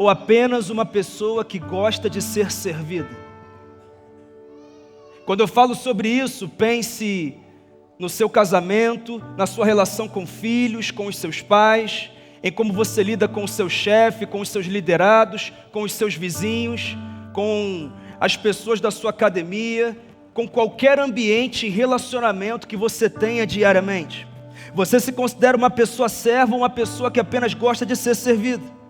ou apenas uma pessoa que gosta de ser servida? Quando eu falo sobre isso, pense no seu casamento, na sua relação com filhos, com os seus pais, em como você lida com o seu chefe, com os seus liderados, com os seus vizinhos, com as pessoas da sua academia, com qualquer ambiente e relacionamento que você tenha diariamente. Você se considera uma pessoa serva ou uma pessoa que apenas gosta de ser servida?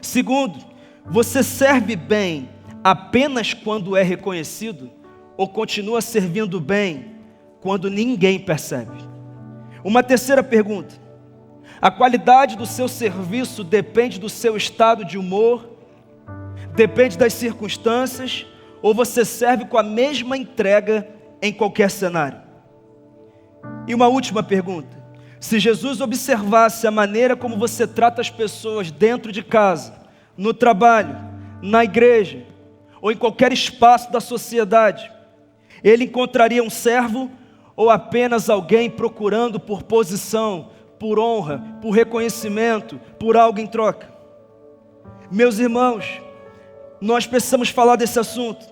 Segundo, você serve bem apenas quando é reconhecido ou continua servindo bem quando ninguém percebe? Uma terceira pergunta: a qualidade do seu serviço depende do seu estado de humor? Depende das circunstâncias? Ou você serve com a mesma entrega em qualquer cenário? E uma última pergunta: se Jesus observasse a maneira como você trata as pessoas dentro de casa, no trabalho, na igreja, ou em qualquer espaço da sociedade, ele encontraria um servo ou apenas alguém procurando por posição, por honra, por reconhecimento, por algo em troca? Meus irmãos, nós precisamos falar desse assunto.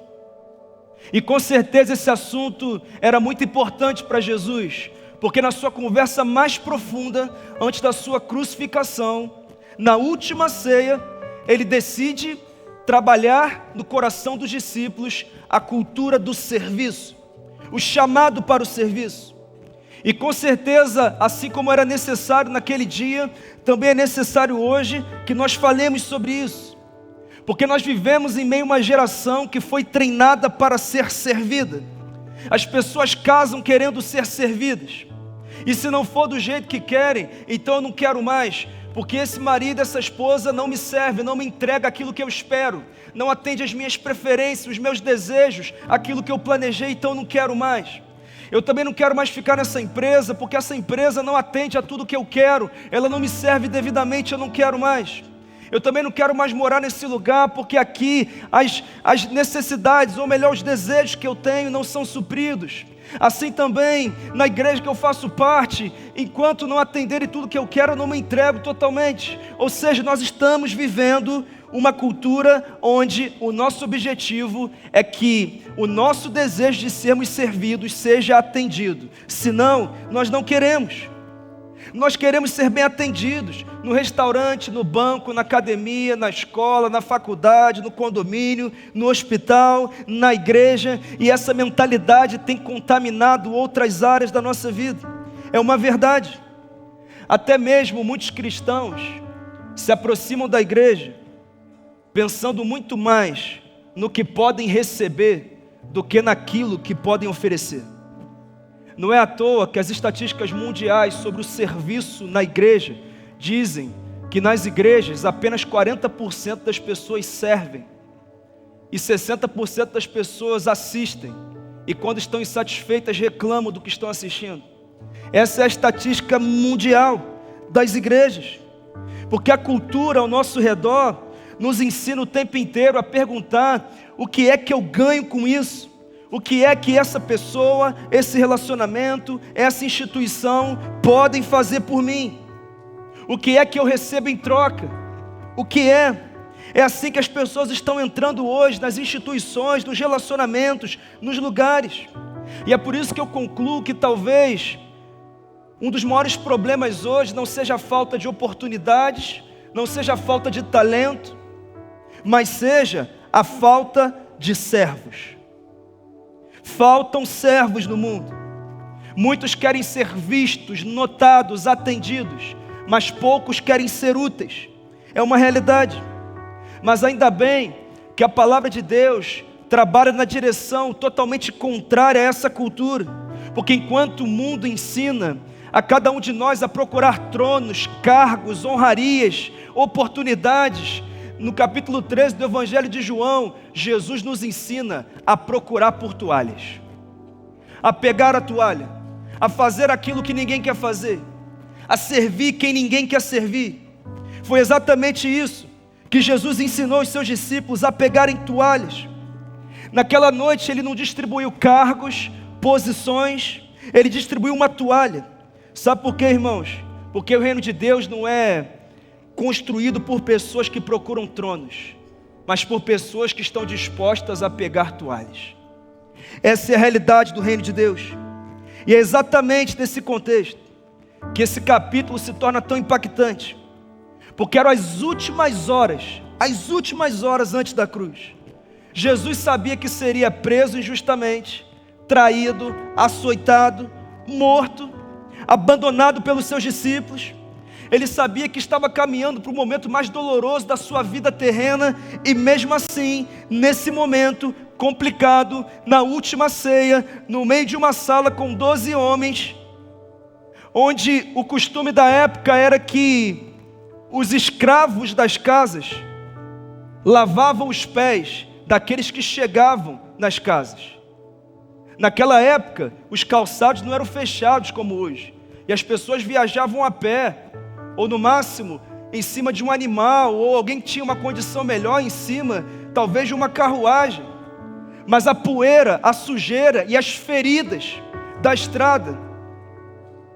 E com certeza esse assunto era muito importante para Jesus, porque na sua conversa mais profunda, antes da sua crucificação, na última ceia, ele decide trabalhar no coração dos discípulos a cultura do serviço, o chamado para o serviço. E com certeza, assim como era necessário naquele dia, também é necessário hoje que nós falemos sobre isso. Porque nós vivemos em meio a uma geração que foi treinada para ser servida. As pessoas casam querendo ser servidas. E se não for do jeito que querem, então eu não quero mais. Porque esse marido, essa esposa não me serve, não me entrega aquilo que eu espero. Não atende às minhas preferências, os meus desejos, aquilo que eu planejei, então eu não quero mais. Eu também não quero mais ficar nessa empresa, porque essa empresa não atende a tudo que eu quero. Ela não me serve devidamente, eu não quero mais. Eu também não quero mais morar nesse lugar, porque aqui as necessidades, ou melhor, os desejos que eu tenho não são supridos. Assim também, na igreja que eu faço parte, enquanto não atenderem tudo que eu quero, eu não me entrego totalmente. Ou seja, nós estamos vivendo uma cultura onde o nosso objetivo é que o nosso desejo de sermos servidos seja atendido. Senão, nós não queremos. Nós queremos ser bem atendidos no restaurante, no banco, na academia, na escola, na faculdade, no condomínio, no hospital, na igreja. E essa mentalidade tem contaminado outras áreas da nossa vida. É uma verdade. Até mesmo muitos cristãos se aproximam da igreja pensando muito mais no que podem receber do que naquilo que podem oferecer. Não é à toa que as estatísticas mundiais sobre o serviço na igreja dizem que nas igrejas apenas 40% das pessoas servem e 60% das pessoas assistem, e quando estão insatisfeitas reclamam do que estão assistindo. Essa é a estatística mundial das igrejas, porque a cultura ao nosso redor nos ensina o tempo inteiro a perguntar: o que é que eu ganho com isso? O que é que essa pessoa, esse relacionamento, essa instituição podem fazer por mim? O que é que eu recebo em troca? O que é? É assim que as pessoas estão entrando hoje nas instituições, nos relacionamentos, nos lugares. E é por isso que eu concluo que talvez um dos maiores problemas hoje não seja a falta de oportunidades, não seja a falta de talento, mas seja a falta de servos. Faltam servos no mundo. Muitos querem ser vistos, notados, atendidos, mas poucos querem ser úteis. É uma realidade. Mas ainda bem que a palavra de Deus trabalha na direção totalmente contrária a essa cultura. Porque enquanto o mundo ensina a cada um de nós a procurar tronos, cargos, honrarias, oportunidades, no capítulo 13 do Evangelho de João, Jesus nos ensina a procurar por toalhas, a pegar a toalha, a fazer aquilo que ninguém quer fazer, a servir quem ninguém quer servir. Foi exatamente isso que Jesus ensinou os seus discípulos, a pegarem toalhas. Naquela noite ele não distribuiu cargos, posições, ele distribuiu uma toalha. Sabe por quê, irmãos? Porque o reino de Deus não é construído por pessoas que procuram tronos, mas por pessoas que estão dispostas a pegar toalhas. Essa é a realidade do reino de Deus. E é exatamente nesse contexto que esse capítulo se torna tão impactante, porque eram as últimas horas antes da cruz. Jesus sabia que seria preso injustamente, traído, açoitado, morto, abandonado pelos seus discípulos. Ele sabia que estava caminhando para o momento mais doloroso da sua vida terrena, e mesmo assim, nesse momento complicado, na última ceia, no meio de uma sala com 12 homens, onde o costume da época era que os escravos das casas lavavam os pés daqueles que chegavam nas casas. Naquela época, os calçados não eram fechados como hoje, e as pessoas viajavam a pé, ou no máximo, em cima de um animal, ou alguém que tinha uma condição melhor em cima, talvez de uma carruagem. Mas a poeira, a sujeira e as feridas da estrada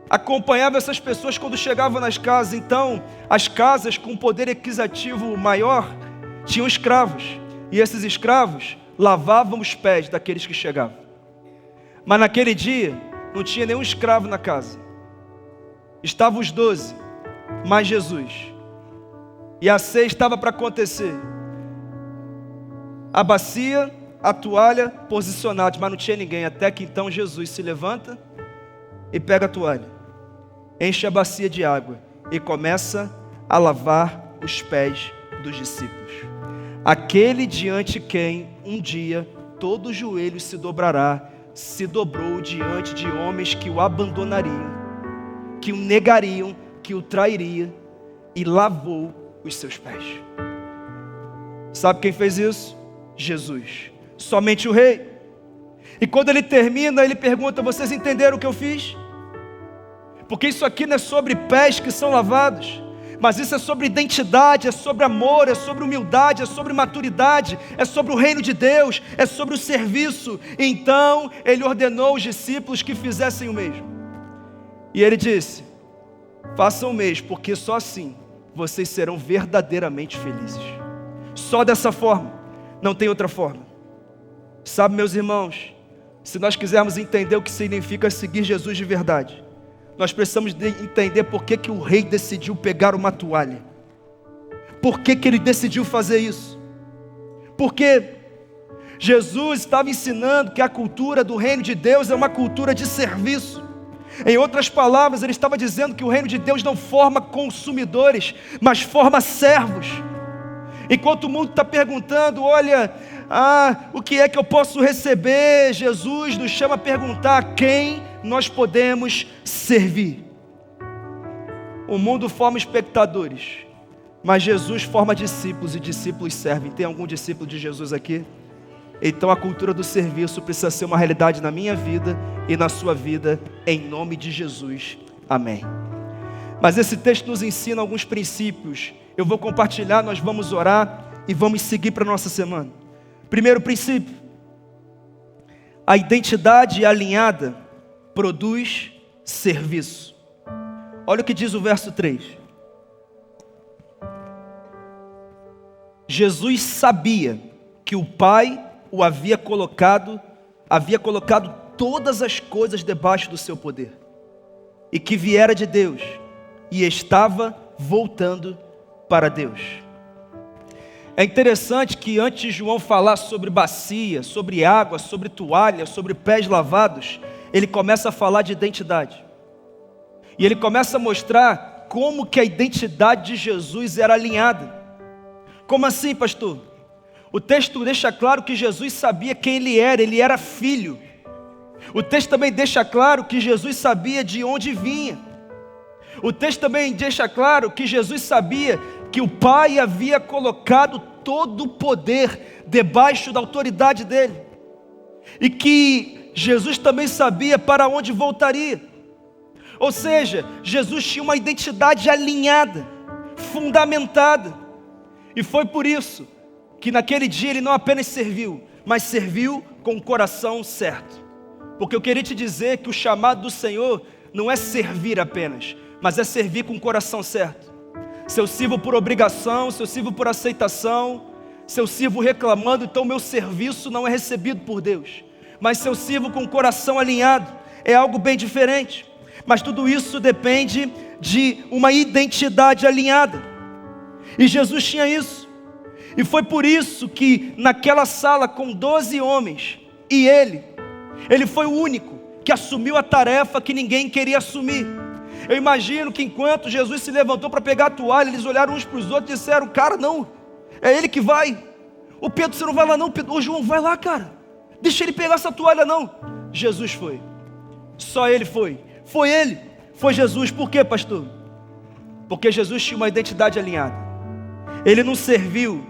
acompanhavam essas pessoas quando chegavam nas casas. Então, as casas com poder aquisitivo maior tinham escravos, e esses escravos lavavam os pés daqueles que chegavam. Mas naquele dia, não tinha nenhum escravo na casa. Estavam os 12, mais Jesus. E a ceia estava para acontecer. A bacia, a toalha posicionados, mas não tinha ninguém. Até que então Jesus se levanta e pega a toalha, enche a bacia de água e começa a lavar os pés dos discípulos. Aquele diante quem um dia todo joelho se dobrará, se dobrou diante de homens que o abandonariam, que o negariam, que o trairiam, e lavou os seus pés. Sabe quem fez isso? Jesus, somente o Rei. E quando ele termina, ele pergunta: vocês entenderam o que eu fiz? Porque isso aqui não é sobre pés que são lavados, mas isso é sobre identidade, é sobre amor, é sobre humildade, é sobre maturidade, é sobre o reino de Deus, é sobre o serviço. Então ele ordenou aos discípulos que fizessem o mesmo. E ele disse: façam o mesmo, porque só assim vocês serão verdadeiramente felizes. Só dessa forma, não tem outra forma. Sabe, meus irmãos, se nós quisermos entender o que significa seguir Jesus de verdade, nós precisamos entender por que o rei decidiu pegar uma toalha. Por que ele decidiu fazer isso? Porque Jesus estava ensinando que a cultura do reino de Deus é uma cultura de serviço. Em outras palavras, ele estava dizendo que o reino de Deus não forma consumidores, mas forma servos. Enquanto o mundo está perguntando: olha, o que é que eu posso receber? Jesus nos chama a perguntar: a quem nós podemos servir? O mundo forma espectadores, mas Jesus forma discípulos, e discípulos servem. Tem algum discípulo de Jesus aqui? Então a cultura do serviço precisa ser uma realidade na minha vida e na sua vida, em nome de Jesus, amém. Mas esse texto nos ensina alguns princípios. Eu vou compartilhar, nós vamos orar e vamos seguir para a nossa semana. Primeiro princípio: a identidade alinhada produz serviço. Olha o que diz o verso 3. Jesus sabia que o Pai o havia colocado todas as coisas debaixo do seu poder, e que viera de Deus e estava voltando para Deus. É interessante que antes de João falar sobre bacia, sobre água, sobre toalha, sobre pés lavados, ele começa a falar de identidade. E ele começa a mostrar como que a identidade de Jesus era alinhada. Como assim, pastor? O texto deixa claro que Jesus sabia quem ele era filho. O texto também deixa claro que Jesus sabia de onde vinha. O texto também deixa claro que Jesus sabia que o Pai havia colocado todo o poder debaixo da autoridade dele, e que Jesus também sabia para onde voltaria. Ou seja, Jesus tinha uma identidade alinhada, fundamentada, e foi por isso que naquele dia ele não apenas serviu, mas serviu com o coração certo. Porque eu queria te dizer que o chamado do Senhor não é servir apenas, mas é servir com o coração certo. Se eu sirvo por obrigação, se eu sirvo por aceitação, se eu sirvo reclamando, então meu serviço não é recebido por Deus. Mas se eu sirvo com o coração alinhado, é algo bem diferente. Mas tudo isso depende de uma identidade alinhada. E Jesus tinha isso. E foi por isso que naquela sala com 12 homens, e ele foi o único que assumiu a tarefa que ninguém queria assumir. Eu imagino que enquanto Jesus se levantou para pegar a toalha, eles olharam uns para os outros e disseram: cara, não, é ele que vai. O Pedro, você não vai lá não. O João, vai lá, cara, deixa ele pegar essa toalha não. Jesus foi. Só ele foi. Foi ele. Foi Jesus. Por quê, pastor? Porque Jesus tinha uma identidade alinhada. Ele não serviu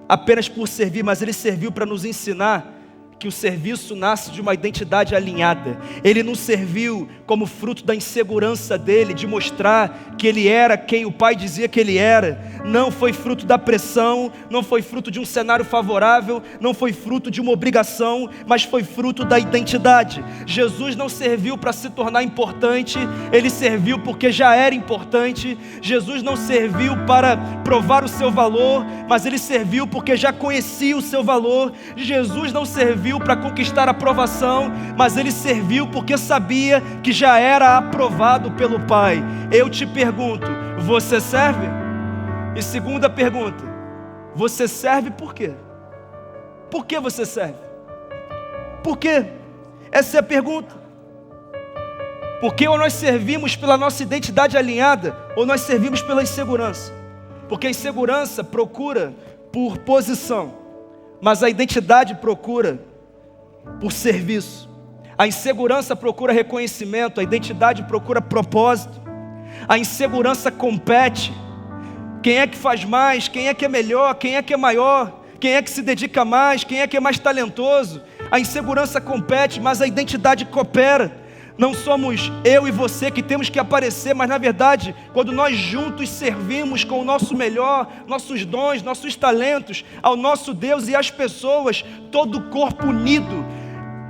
apenas por servir, mas ele serviu para nos ensinar que o serviço nasce de uma identidade alinhada. Ele não serviu como fruto da insegurança dele, de mostrar que ele era quem o Pai dizia que ele era. Não foi fruto da pressão, não foi fruto de um cenário favorável, não foi fruto de uma obrigação, mas foi fruto da identidade. Jesus não serviu para se tornar importante, ele serviu porque já era importante. Jesus não serviu para provar o seu valor, mas ele serviu porque já conhecia o seu valor. Jesus não serviu para conquistar a aprovação, mas ele serviu porque sabia que já era aprovado pelo Pai. Eu te pergunto, você serve? E segunda pergunta, você serve por quê? Por que você serve? Por quê? Essa é a pergunta. Porque ou nós servimos pela nossa identidade alinhada, ou nós servimos pela insegurança. Porque a insegurança procura por posição, mas a identidade procura por serviço. A insegurança procura reconhecimento, a identidade procura propósito. A insegurança compete. Quem é que faz mais? Quem é que é melhor? Quem é que é maior? Quem é que se dedica mais? Quem é que é mais talentoso? A insegurança compete, mas a identidade coopera. Não somos eu e você que temos que aparecer, mas na verdade, quando nós juntos servimos com o nosso melhor, nossos dons, nossos talentos, ao nosso Deus e às pessoas, todo o corpo unido,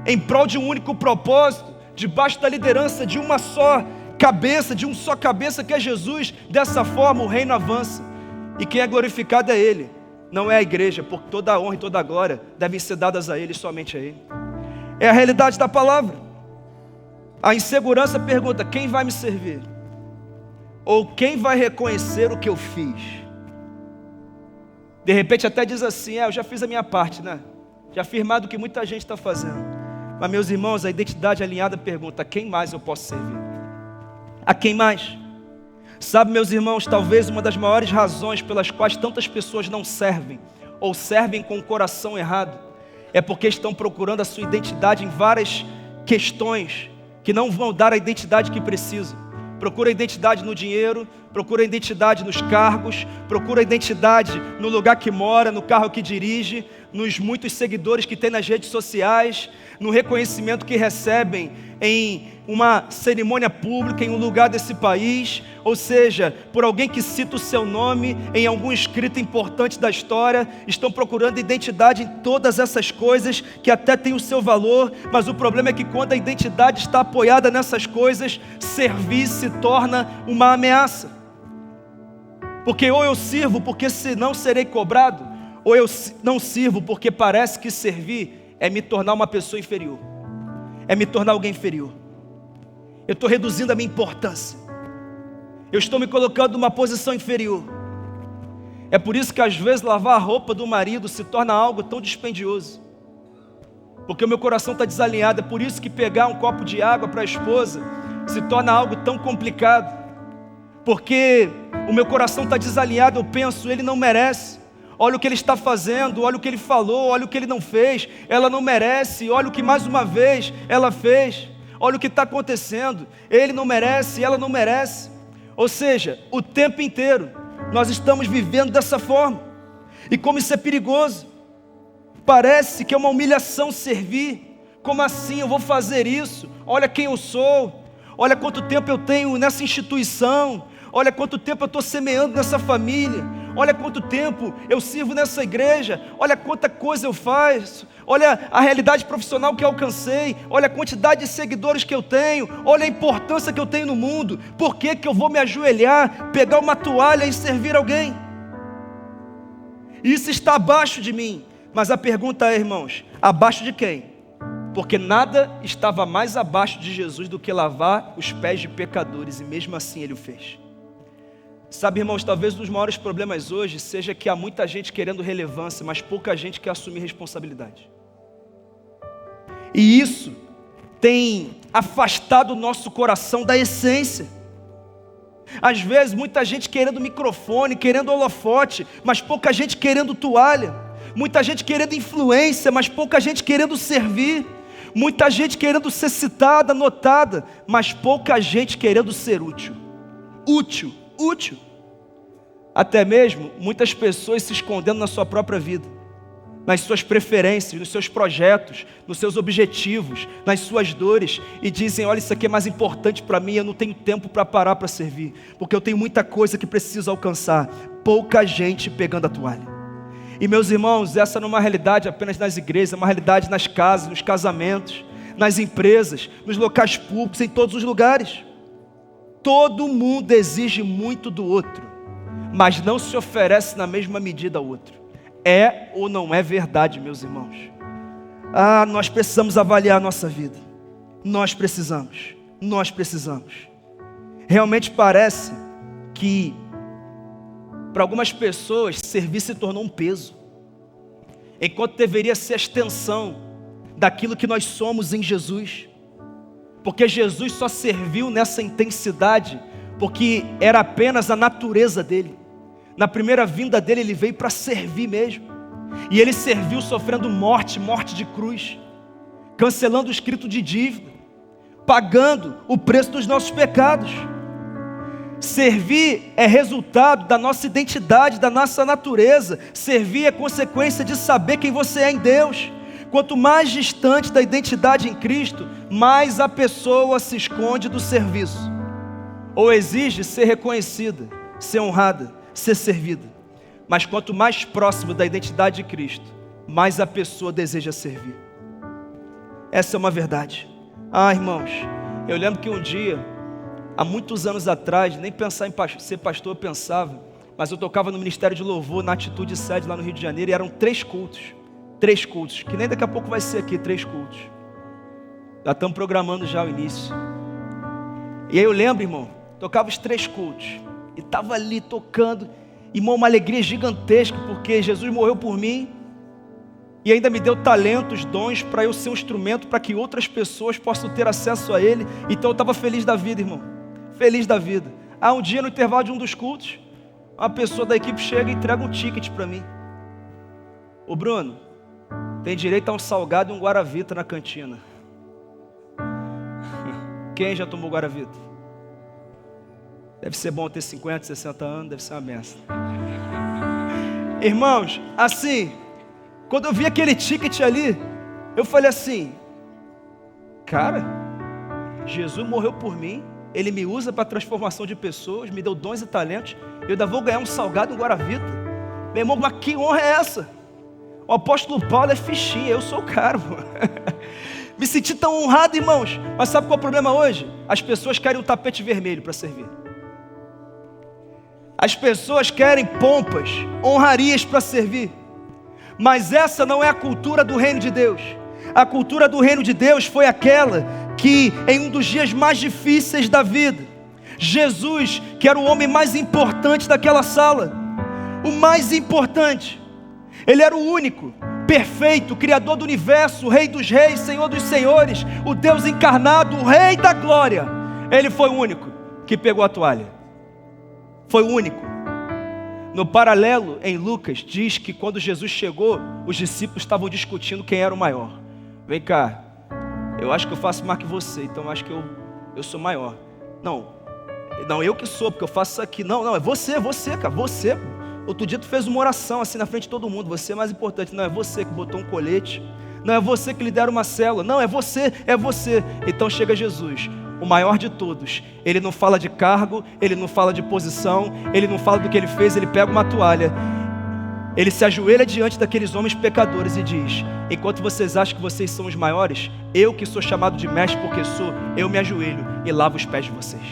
em prol de um único propósito, debaixo da liderança de uma só cabeça, de um só cabeça que é Jesus, dessa forma o reino avança. E quem é glorificado é Ele, não é a igreja, porque toda a honra e toda a glória devem ser dadas a Ele, somente a Ele. É a realidade da palavra. A insegurança pergunta: quem vai me servir? Ou quem vai reconhecer o que eu fiz? De repente até diz assim: eu já fiz a minha parte, né? Já fiz mais do que muita gente está fazendo. Mas meus irmãos, a identidade alinhada pergunta: a quem mais eu posso servir? A quem mais? Sabe, meus irmãos, talvez uma das maiores razões pelas quais tantas pessoas não servem, ou servem com o coração errado, é porque estão procurando a sua identidade em várias questões que não vão dar a identidade que precisam. Procura a identidade no dinheiro, procura a identidade nos cargos, procura a identidade no lugar que mora, no carro que dirige, nos muitos seguidores que tem nas redes sociais, no reconhecimento que recebem em uma cerimônia pública, em um lugar desse país, ou seja, por alguém que cita o seu nome em algum escrito importante da história. Estão procurando identidade em todas essas coisas que até têm o seu valor, mas o problema é que quando a identidade está apoiada nessas coisas, servir se torna uma ameaça. Porque ou eu sirvo porque senão serei cobrado, ou eu não sirvo porque parece que servir é me tornar uma pessoa inferior, é me tornar alguém inferior. Eu estou reduzindo a minha importância, eu estou me colocando numa posição inferior. É por isso que às vezes lavar a roupa do marido se torna algo tão dispendioso, porque o meu coração está desalinhado. É por isso que pegar um copo de água para a esposa se torna algo tão complicado, porque o meu coração está desalinhado. Eu penso: ele não merece, olha o que ele está fazendo, olha o que ele falou, olha o que ele não fez, ela não merece, olha o que mais uma vez ela fez, olha o que está acontecendo, ele não merece, ela não merece. Ou seja, o tempo inteiro nós estamos vivendo dessa forma. E como isso é perigoso, parece que é uma humilhação servir. Como assim eu vou fazer isso? Olha quem eu sou, olha quanto tempo eu tenho nessa instituição, olha quanto tempo eu estou semeando nessa família, olha quanto tempo eu sirvo nessa igreja, olha quanta coisa eu faço, olha a realidade profissional que eu alcancei, olha a quantidade de seguidores que eu tenho, olha a importância que eu tenho no mundo, por que que eu vou me ajoelhar, pegar uma toalha e servir alguém? Isso está abaixo de mim. Mas a pergunta é, irmãos, abaixo de quem? Porque nada estava mais abaixo de Jesus do que lavar os pés de pecadores, e mesmo assim Ele o fez. Sabe, irmãos, talvez um dos maiores problemas hoje seja que há muita gente querendo relevância, mas pouca gente quer assumir responsabilidade. E isso tem afastado o nosso coração da essência. Às vezes, muita gente querendo microfone, querendo holofote, mas pouca gente querendo toalha. Muita gente querendo influência, mas pouca gente querendo servir. Muita gente querendo ser citada, notada, mas pouca gente querendo ser útil. Útil. Até mesmo muitas pessoas se escondendo na sua própria vida, nas suas preferências, nos seus projetos, nos seus objetivos, nas suas dores, e dizem, olha, isso aqui é mais importante para mim, eu não tenho tempo para parar para servir, porque eu tenho muita coisa que preciso alcançar. Pouca gente pegando a toalha. E meus irmãos, essa não é uma realidade apenas nas igrejas, é uma realidade nas casas, nos casamentos, nas empresas, nos locais públicos, em todos os lugares. Todo mundo exige muito do outro, mas não se oferece na mesma medida ao outro. É ou não é verdade, meus irmãos? Nós precisamos avaliar a nossa vida. Nós precisamos. Realmente parece que para algumas pessoas servir se tornou um peso, enquanto deveria ser a extensão daquilo que nós somos em Jesus. Porque Jesus só serviu nessa intensidade porque era apenas a natureza dele. Na primeira vinda dele, ele veio para servir mesmo. E ele serviu sofrendo morte de cruz, cancelando o escrito de dívida, pagando o preço dos nossos pecados. Servir é resultado da nossa identidade, da nossa natureza. Servir é consequência de saber quem você é em Deus. Quanto mais distante da identidade em Cristo, mais a pessoa se esconde do serviço, ou exige ser reconhecida, ser honrada, ser servida. Mas quanto mais próximo da identidade de Cristo, mais a pessoa deseja servir. Essa é uma verdade. Irmãos, eu lembro que um dia, há muitos anos atrás, nem pensar em ser pastor eu pensava, mas eu tocava no Ministério de Louvor, na Atitude Sede lá no Rio de Janeiro, e eram 3 cultos, que nem daqui a pouco vai ser aqui, 3 cultos. Já estamos programando já o início. E aí eu lembro, irmão, tocava os 3 cultos, e estava ali tocando, irmão, uma alegria gigantesca, porque Jesus morreu por mim, e ainda me deu talentos, dons, para eu ser um instrumento, para que outras pessoas possam ter acesso a Ele. Então eu estava feliz da vida, irmão, feliz da vida. Um dia no intervalo de um dos cultos, uma pessoa da equipe chega e entrega um ticket para mim. Ô Bruno, tem direito a um salgado e um Guaravita na cantina. Quem já tomou Guaravita? Deve ser bom ter 50, 60 anos, deve ser uma benção. Irmãos, assim, quando eu vi aquele ticket ali, eu falei assim, cara, Jesus morreu por mim, Ele me usa para a transformação de pessoas, me deu dons e talentos, eu ainda vou ganhar um salgado e um Guaravita. Meu irmão, mas que honra é essa? O apóstolo Paulo é fichinha, eu sou o cara. Me senti tão honrado, irmãos. Mas sabe qual é o problema hoje? As pessoas querem um tapete vermelho para servir. As pessoas querem pompas, honrarias para servir. Mas essa não é a cultura do reino de Deus. A cultura do reino de Deus foi aquela que, em um dos dias mais difíceis da vida, Jesus, que era o homem mais importante daquela sala, o mais importante, Ele era o único, perfeito, Criador do universo, Rei dos reis, Senhor dos senhores, o Deus encarnado, o Rei da glória. Ele foi o único que pegou a toalha. Foi o único. No paralelo, em Lucas, diz que quando Jesus chegou, os discípulos estavam discutindo quem era o maior. Vem cá, eu acho que eu faço mais que você, então eu acho que eu sou maior. Não, eu que sou, porque eu faço isso aqui. Não, é você, cara, você. Outro dia tu fez uma oração assim na frente de todo mundo, você é mais importante. Não, é você que botou um colete. Não, é você que lidera uma célula. Não, é você. Então chega Jesus, o maior de todos, ele não fala de cargo, ele não fala de posição, ele não fala do que ele fez, ele pega uma toalha, ele se ajoelha diante daqueles homens pecadores e diz: enquanto vocês acham que vocês são os maiores, eu que sou chamado de mestre porque sou, eu me ajoelho e lavo os pés de vocês.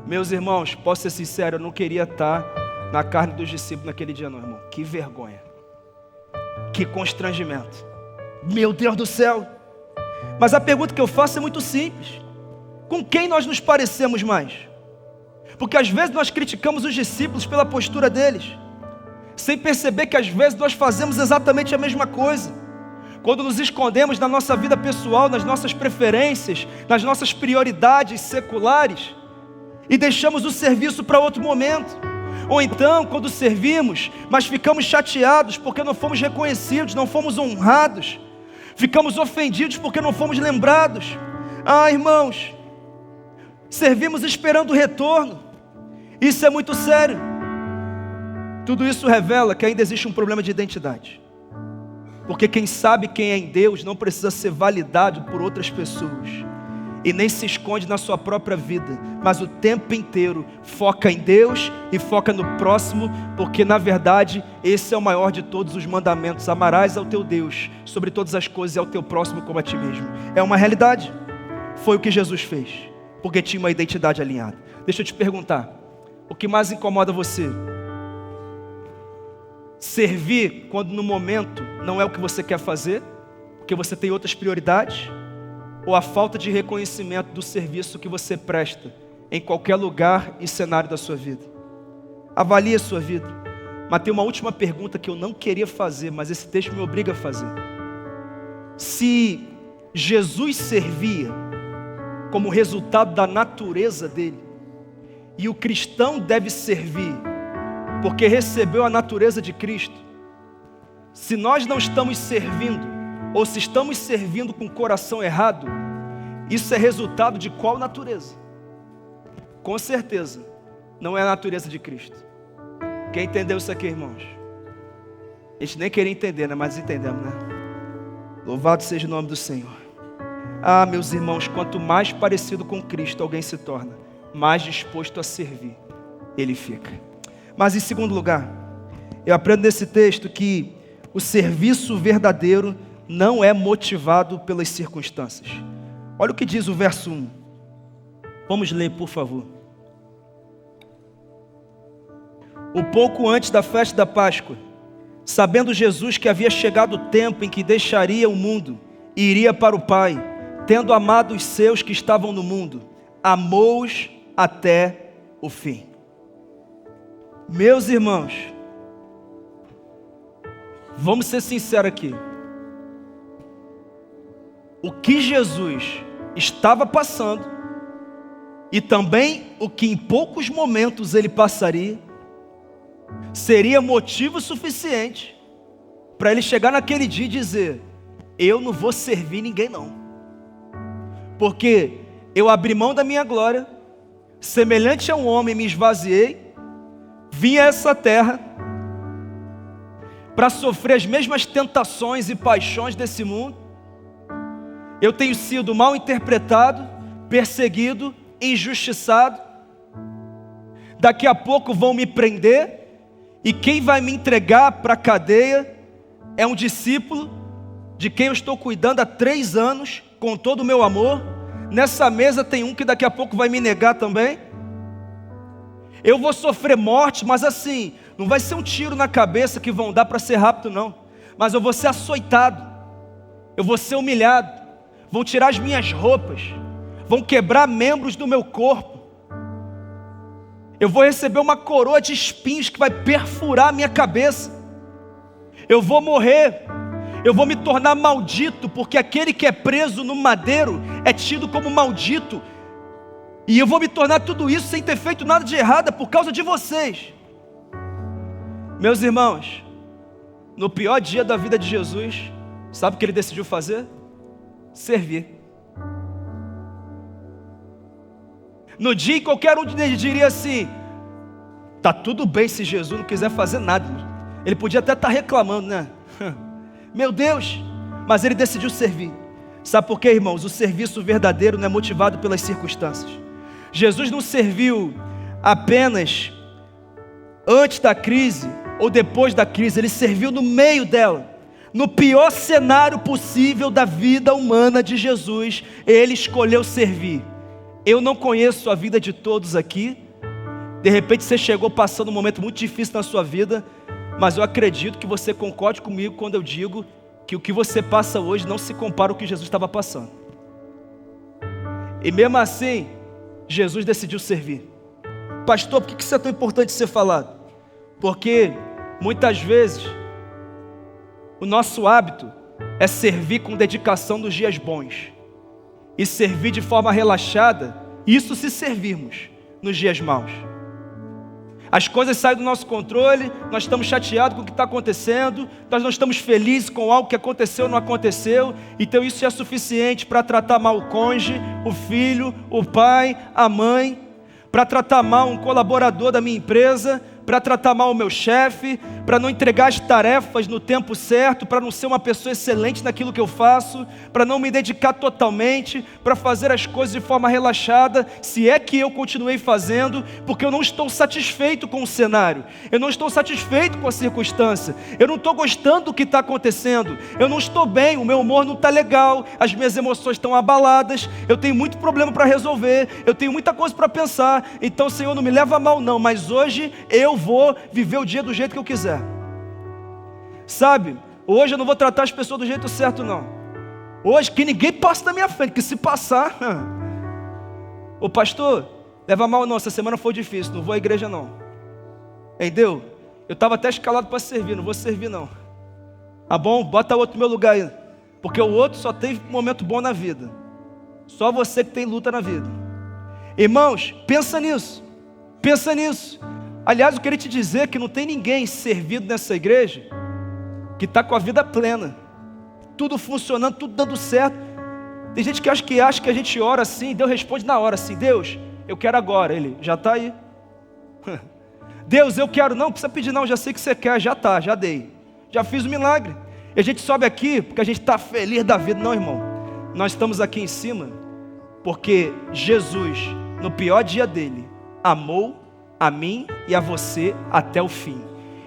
Meus irmãos, posso ser sincero, eu não queria estar na carne dos discípulos naquele dia não, irmão. Que vergonha, que constrangimento, meu Deus do céu. Mas a pergunta que eu faço é muito simples: com quem nós nos parecemos mais? Porque às vezes nós criticamos os discípulos pela postura deles, sem perceber que às vezes nós fazemos exatamente a mesma coisa. Quando nos escondemos na nossa vida pessoal, nas nossas preferências, nas nossas prioridades seculares, e deixamos o serviço para outro momento. Ou então, quando servimos, mas ficamos chateados porque não fomos reconhecidos, não fomos honrados, ficamos ofendidos porque não fomos lembrados. Ah, irmãos, servimos esperando o retorno. Isso é muito sério. Tudo isso revela que ainda existe um problema de identidade. Porque quem sabe quem é em Deus não precisa ser validado por outras pessoas, e nem se esconde na sua própria vida, mas o tempo inteiro foca em Deus e foca no próximo, porque na verdade esse é o maior de todos os mandamentos: amarás ao teu Deus sobre todas as coisas e ao teu próximo como a ti mesmo. É uma realidade. Foi o que Jesus fez, porque tinha uma identidade alinhada. Deixa eu te perguntar, o que mais incomoda você? Servir quando no momento não é o que você quer fazer, porque você tem outras prioridades? Ou a falta de reconhecimento do serviço que você presta em qualquer lugar e cenário da sua vida? Avalie a sua vida. Mas tem uma última pergunta que eu não queria fazer, mas esse texto me obriga a fazer. Se Jesus servia como resultado da natureza dele, e o cristão deve servir porque recebeu a natureza de Cristo, se nós não estamos servindo, ou se estamos servindo com o coração errado, isso é resultado de qual natureza? Com certeza, não é a natureza de Cristo. Quem entendeu isso aqui, irmãos? A gente nem queria entender, né? Mas entendemos, né? Louvado seja o nome do Senhor. Ah, meus irmãos, quanto mais parecido com Cristo alguém se torna, mais disposto a servir ele fica. Mas em segundo lugar, eu aprendo nesse texto que o serviço verdadeiro não é motivado pelas circunstâncias. Olha o que diz o verso 1. Vamos ler, por favor. Um pouco antes da festa da Páscoa, sabendo Jesus que havia chegado o tempo em que deixaria o mundo e iria para o Pai, tendo amado os seus que estavam no mundo, amou-os até o fim. Meus irmãos, vamos ser sinceros aqui. O que Jesus estava passando, e também o que em poucos momentos ele passaria, seria motivo suficiente para ele chegar naquele dia e dizer: eu não vou servir ninguém não, porque eu abri mão da minha glória, semelhante a um homem me esvaziei, vim a essa terra para sofrer as mesmas tentações e paixões desse mundo. Eu tenho sido mal interpretado, perseguido, injustiçado. Daqui a pouco vão me prender, e quem vai me entregar para a cadeia é um discípulo de quem eu estou cuidando há 3 anos, com todo o meu amor. Nessa mesa tem um que daqui a pouco vai me negar também. Eu vou sofrer morte, mas assim, não vai ser um tiro na cabeça que vão dar para ser rápido não, mas eu vou ser açoitado, eu vou ser humilhado, vão tirar as minhas roupas, vão quebrar membros do meu corpo, eu vou receber uma coroa de espinhos que vai perfurar a minha cabeça, eu vou morrer, eu vou me tornar maldito, porque aquele que é preso no madeiro é tido como maldito, e eu vou me tornar tudo isso sem ter feito nada de errado por causa de vocês. Meus irmãos, no pior dia da vida de Jesus, sabe o que ele decidiu fazer? Servir. No dia em qualquer um diria assim: tá tudo bem se Jesus não quiser fazer nada. Ele podia até estar reclamando, né? Meu Deus, mas ele decidiu servir. Sabe por quê, irmãos? O serviço verdadeiro não é motivado pelas circunstâncias. Jesus não serviu apenas antes da crise ou depois da crise, Ele serviu no meio dela. No pior cenário possível da vida humana de Jesus, Ele escolheu servir. Eu não conheço a vida de todos aqui. De repente você chegou passando um momento muito difícil na sua vida, mas eu acredito que você concorde comigo quando eu digo que o que você passa hoje não se compara ao que Jesus estava passando. E mesmo assim, Jesus decidiu servir. Pastor, por que isso é tão importante ser falado? Porque muitas vezes o nosso hábito é servir com dedicação nos dias bons e servir de forma relaxada, isso se servirmos nos dias maus. As coisas saem do nosso controle, nós estamos chateados com o que está acontecendo, nós não estamos felizes com algo que aconteceu ou não aconteceu, então isso é suficiente para tratar mal o cônjuge, o filho, o pai, a mãe, para tratar mal um colaborador da minha empresa, para tratar mal o meu chefe, para não entregar as tarefas no tempo certo, para não ser uma pessoa excelente naquilo que eu faço, para não me dedicar totalmente, para fazer as coisas de forma relaxada, se é que eu continuei fazendo, porque eu não estou satisfeito com o cenário, eu não estou satisfeito com a circunstância, eu não estou gostando do que está acontecendo, eu não estou bem, o meu humor não está legal, as minhas emoções estão abaladas, eu tenho muito problema para resolver, eu tenho muita coisa para pensar, então Senhor, não me leva a mal não, mas hoje eu vou viver o dia do jeito que eu quiser. Sabe, hoje eu não vou tratar as pessoas do jeito certo não. Hoje que ninguém passa da minha frente, que se passar, ô pastor, leva mal não, essa semana foi difícil, não vou à igreja não. Entendeu? Eu estava até escalado para servir, não vou servir não. Tá bom? Bota outro no meu lugar aí, porque o outro só tem momento bom na vida. Só você que tem luta na vida. Irmãos, pensa nisso. Pensa nisso. Aliás, eu queria te dizer que não tem ninguém servido nessa igreja que está com a vida plena, tudo funcionando, tudo dando certo. Tem gente que acha que a gente ora assim, Deus responde na hora assim, Deus, eu quero agora. Ele, já está aí. Deus, eu quero, não precisa pedir não, já sei que você quer, já está, já dei, já fiz o milagre. E a gente sobe aqui porque a gente está feliz da vida. Não, irmão, nós estamos aqui em cima porque Jesus, no pior dia dele, amou a mim e a você até o fim.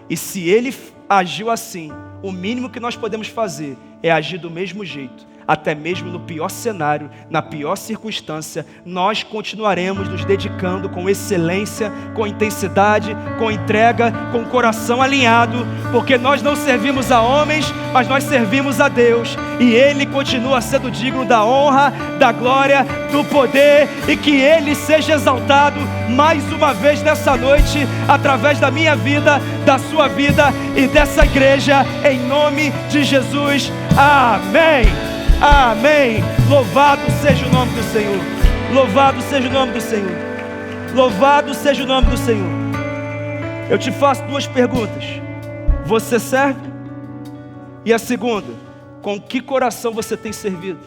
E se Ele agiu assim, o mínimo que nós podemos fazer é agir do mesmo jeito. Até mesmo no pior cenário, na pior circunstância, nós continuaremos nos dedicando com excelência, com intensidade, com entrega, com o coração alinhado, porque nós não servimos a homens, mas nós servimos a Deus, e Ele continua sendo digno da honra, da glória, do poder, e que Ele seja exaltado mais uma vez nessa noite, através da minha vida, da sua vida e dessa igreja, em nome de Jesus. Amém. Amém. Louvado seja o nome do Senhor. Louvado seja o nome do Senhor. Louvado seja o nome do Senhor. Eu te faço duas perguntas. Você serve? E a segunda, com que coração você tem servido?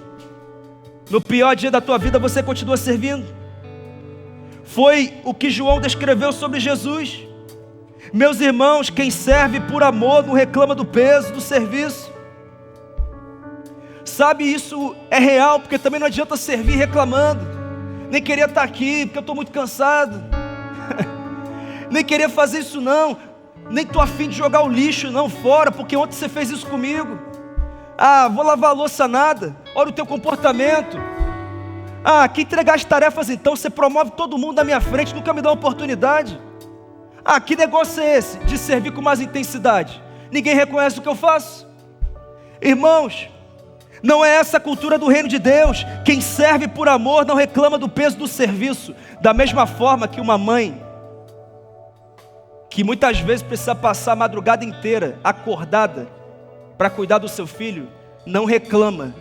No pior dia da tua vida você continua servindo? Foi o que João descreveu sobre Jesus. Meus irmãos, quem serve por amor não reclama do peso do serviço. Sabe, isso é real, porque também não adianta servir reclamando, nem querer estar aqui, porque eu estou muito cansado, nem querer fazer isso não, nem estou afim de jogar o lixo não fora, porque ontem você fez isso comigo. Vou lavar a louça nada, olha o teu comportamento. Que entregar as tarefas então, você promove todo mundo na minha frente, nunca me dá uma oportunidade. Que negócio é esse, de servir com mais intensidade? Ninguém reconhece o que eu faço. Irmãos, não é essa a cultura do reino de Deus. Quem serve por amor não reclama do peso do serviço. Da mesma forma que uma mãe, que muitas vezes precisa passar a madrugada inteira acordada para cuidar do seu filho, não reclama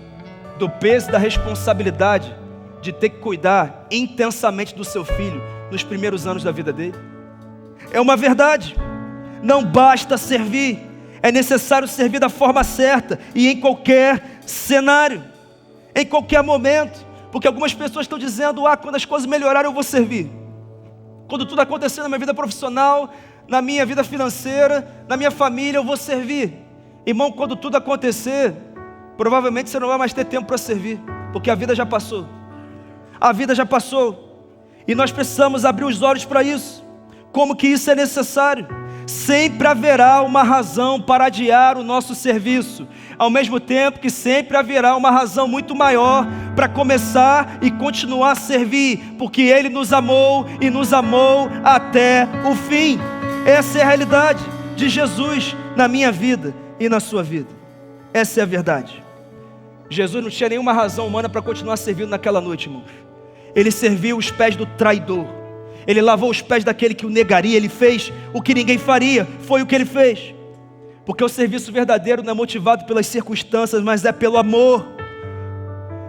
do peso da responsabilidade de ter que cuidar intensamente do seu filho nos primeiros anos da vida dele. É uma verdade. Não basta servir, é necessário servir da forma certa e em qualquer cenário, em qualquer momento, porque algumas pessoas estão dizendo, quando as coisas melhorarem eu vou servir, quando tudo acontecer na minha vida profissional, na minha vida financeira, na minha família eu vou servir. Irmão, quando tudo acontecer, provavelmente você não vai mais ter tempo para servir, porque a vida já passou. A vida já passou. E nós precisamos abrir os olhos para isso. Como que isso é necessário? Sempre haverá uma razão para adiar o nosso serviço, ao mesmo tempo que sempre haverá uma razão muito maior para começar e continuar a servir, porque Ele nos amou e nos amou até o fim. Essa é a realidade de Jesus na minha vida e na sua vida. Essa é a verdade. Jesus não tinha nenhuma razão humana para continuar servindo naquela noite, irmãos. Ele serviu os pés do traidor. Ele lavou os pés daquele que o negaria. Ele fez o que ninguém faria. Foi o que ele fez. Porque o serviço verdadeiro não é motivado pelas circunstâncias, mas é pelo amor.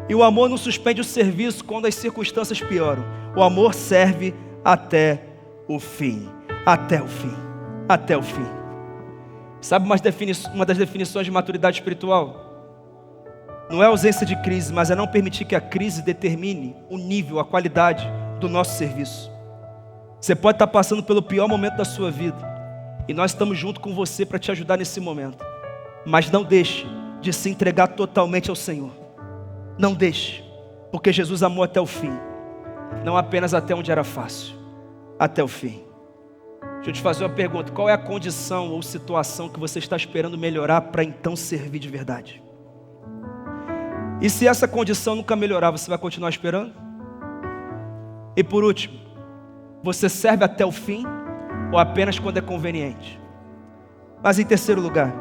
E o amor não suspende o serviço quando as circunstâncias pioram. O amor serve até o fim. Até o fim. Até o fim. Sabe uma das definições de maturidade espiritual? Não é ausência de crise, mas é não permitir que a crise determine o nível, a qualidade do nosso serviço. Você pode estar passando pelo pior momento da sua vida, e nós estamos junto com você para te ajudar nesse momento. Mas não deixe de se entregar totalmente ao Senhor. Não deixe, porque Jesus amou até o fim. Não apenas até onde era fácil, até o fim. Deixa eu te fazer uma pergunta: qual é a condição ou situação que você está esperando melhorar para então servir de verdade? E se essa condição nunca melhorar, você vai continuar esperando? E por último, você serve até o fim ou apenas quando é conveniente? Mas em terceiro lugar,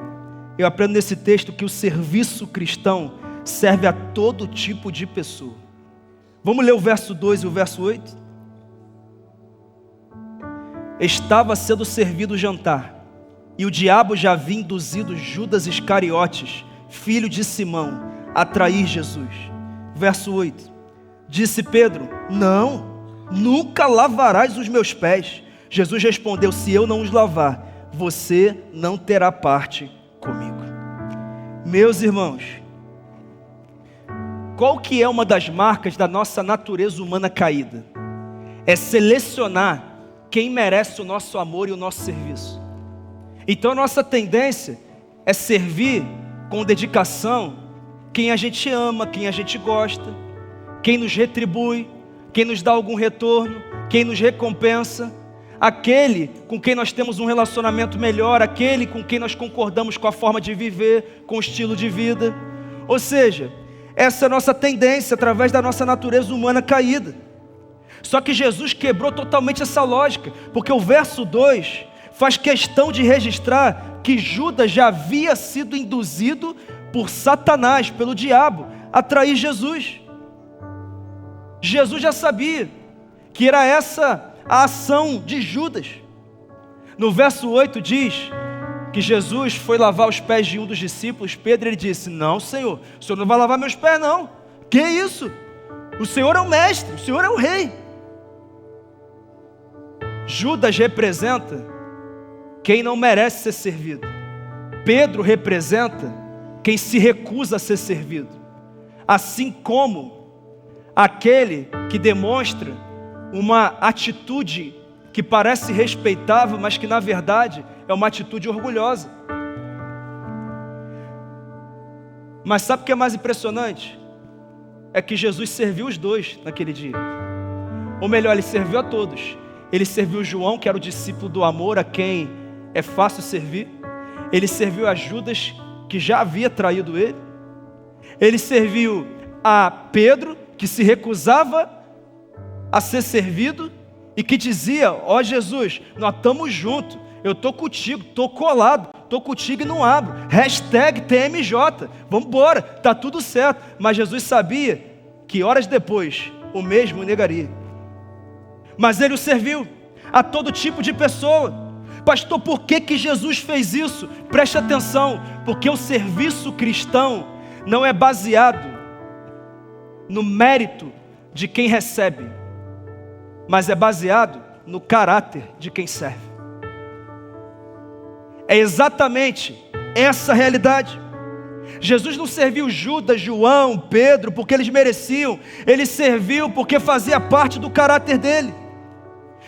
eu aprendo nesse texto que o serviço cristão serve a todo tipo de pessoa. Vamos ler o verso 2 e o verso 8? Estava sendo servido o jantar, e o diabo já havia induzido Judas Iscariotes, filho de Simão, a trair Jesus. Verso 8. Disse Pedro: não, nunca lavarás os meus pés. Jesus respondeu: se eu não os lavar, você não terá parte comigo. Meus irmãos, qual que é uma das marcas da nossa natureza humana caída? É selecionar quem merece o nosso amor e o nosso serviço. Então a nossa tendência é servir com dedicação quem a gente ama, quem a gente gosta, quem nos retribui, quem nos dá algum retorno, quem nos recompensa, aquele com quem nós temos um relacionamento melhor, aquele com quem nós concordamos com a forma de viver, com o estilo de vida. Ou seja, essa é a nossa tendência através da nossa natureza humana caída. Só que Jesus quebrou totalmente essa lógica, porque o verso 2 faz questão de registrar que Judas já havia sido induzido por Satanás, pelo diabo, a trair Jesus. Jesus já sabia que era essa a ação de Judas. No verso 8 diz que Jesus foi lavar os pés de um dos discípulos. Pedro, ele disse: não, Senhor, o Senhor não vai lavar meus pés não. Que isso? O Senhor é o mestre, o Senhor é o rei. Judas representa quem não merece ser servido. Pedro representa quem se recusa a ser servido. Assim como aquele que demonstra uma atitude que parece respeitável, mas que na verdade é uma atitude orgulhosa. Mas sabe o que é mais impressionante? É que Jesus serviu os dois naquele dia. Ou melhor, ele serviu a todos. Ele serviu João, que era o discípulo do amor, a quem é fácil servir. Ele serviu a Judas, que já havia traído ele. Ele serviu a Pedro, que se recusava a ser servido e que dizia: ó Jesus, nós estamos juntos, eu estou contigo, estou colado, estou contigo e não abro, #TMJ, vamos embora, está tudo certo. Mas Jesus sabia que horas depois o mesmo negaria. Mas ele o serviu a todo tipo de pessoa. Pastor, por que Jesus fez isso? Preste atenção, porque o serviço cristão não é baseado no mérito de quem recebe, mas é baseado no caráter de quem serve. É exatamente essa a realidade. Jesus não serviu Judas, João, Pedro porque eles mereciam. Ele serviu porque fazia parte do caráter dele.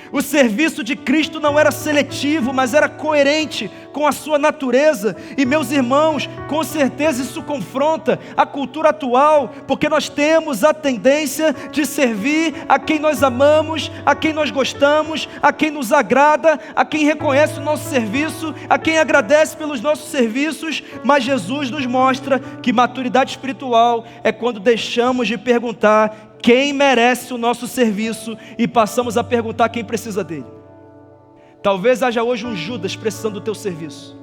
O serviço de Cristo não era seletivo, mas era coerente com a sua natureza. E meus irmãos, com certeza isso confronta a cultura atual, porque nós temos a tendência de servir a quem nós amamos, a quem nós gostamos, a quem nos agrada, a quem reconhece o nosso serviço, a quem agradece pelos nossos serviços. Mas Jesus nos mostra que maturidade espiritual é quando deixamos de perguntar quem merece o nosso serviço e passamos a perguntar quem precisa dele. Talvez haja hoje um Judas precisando do teu serviço.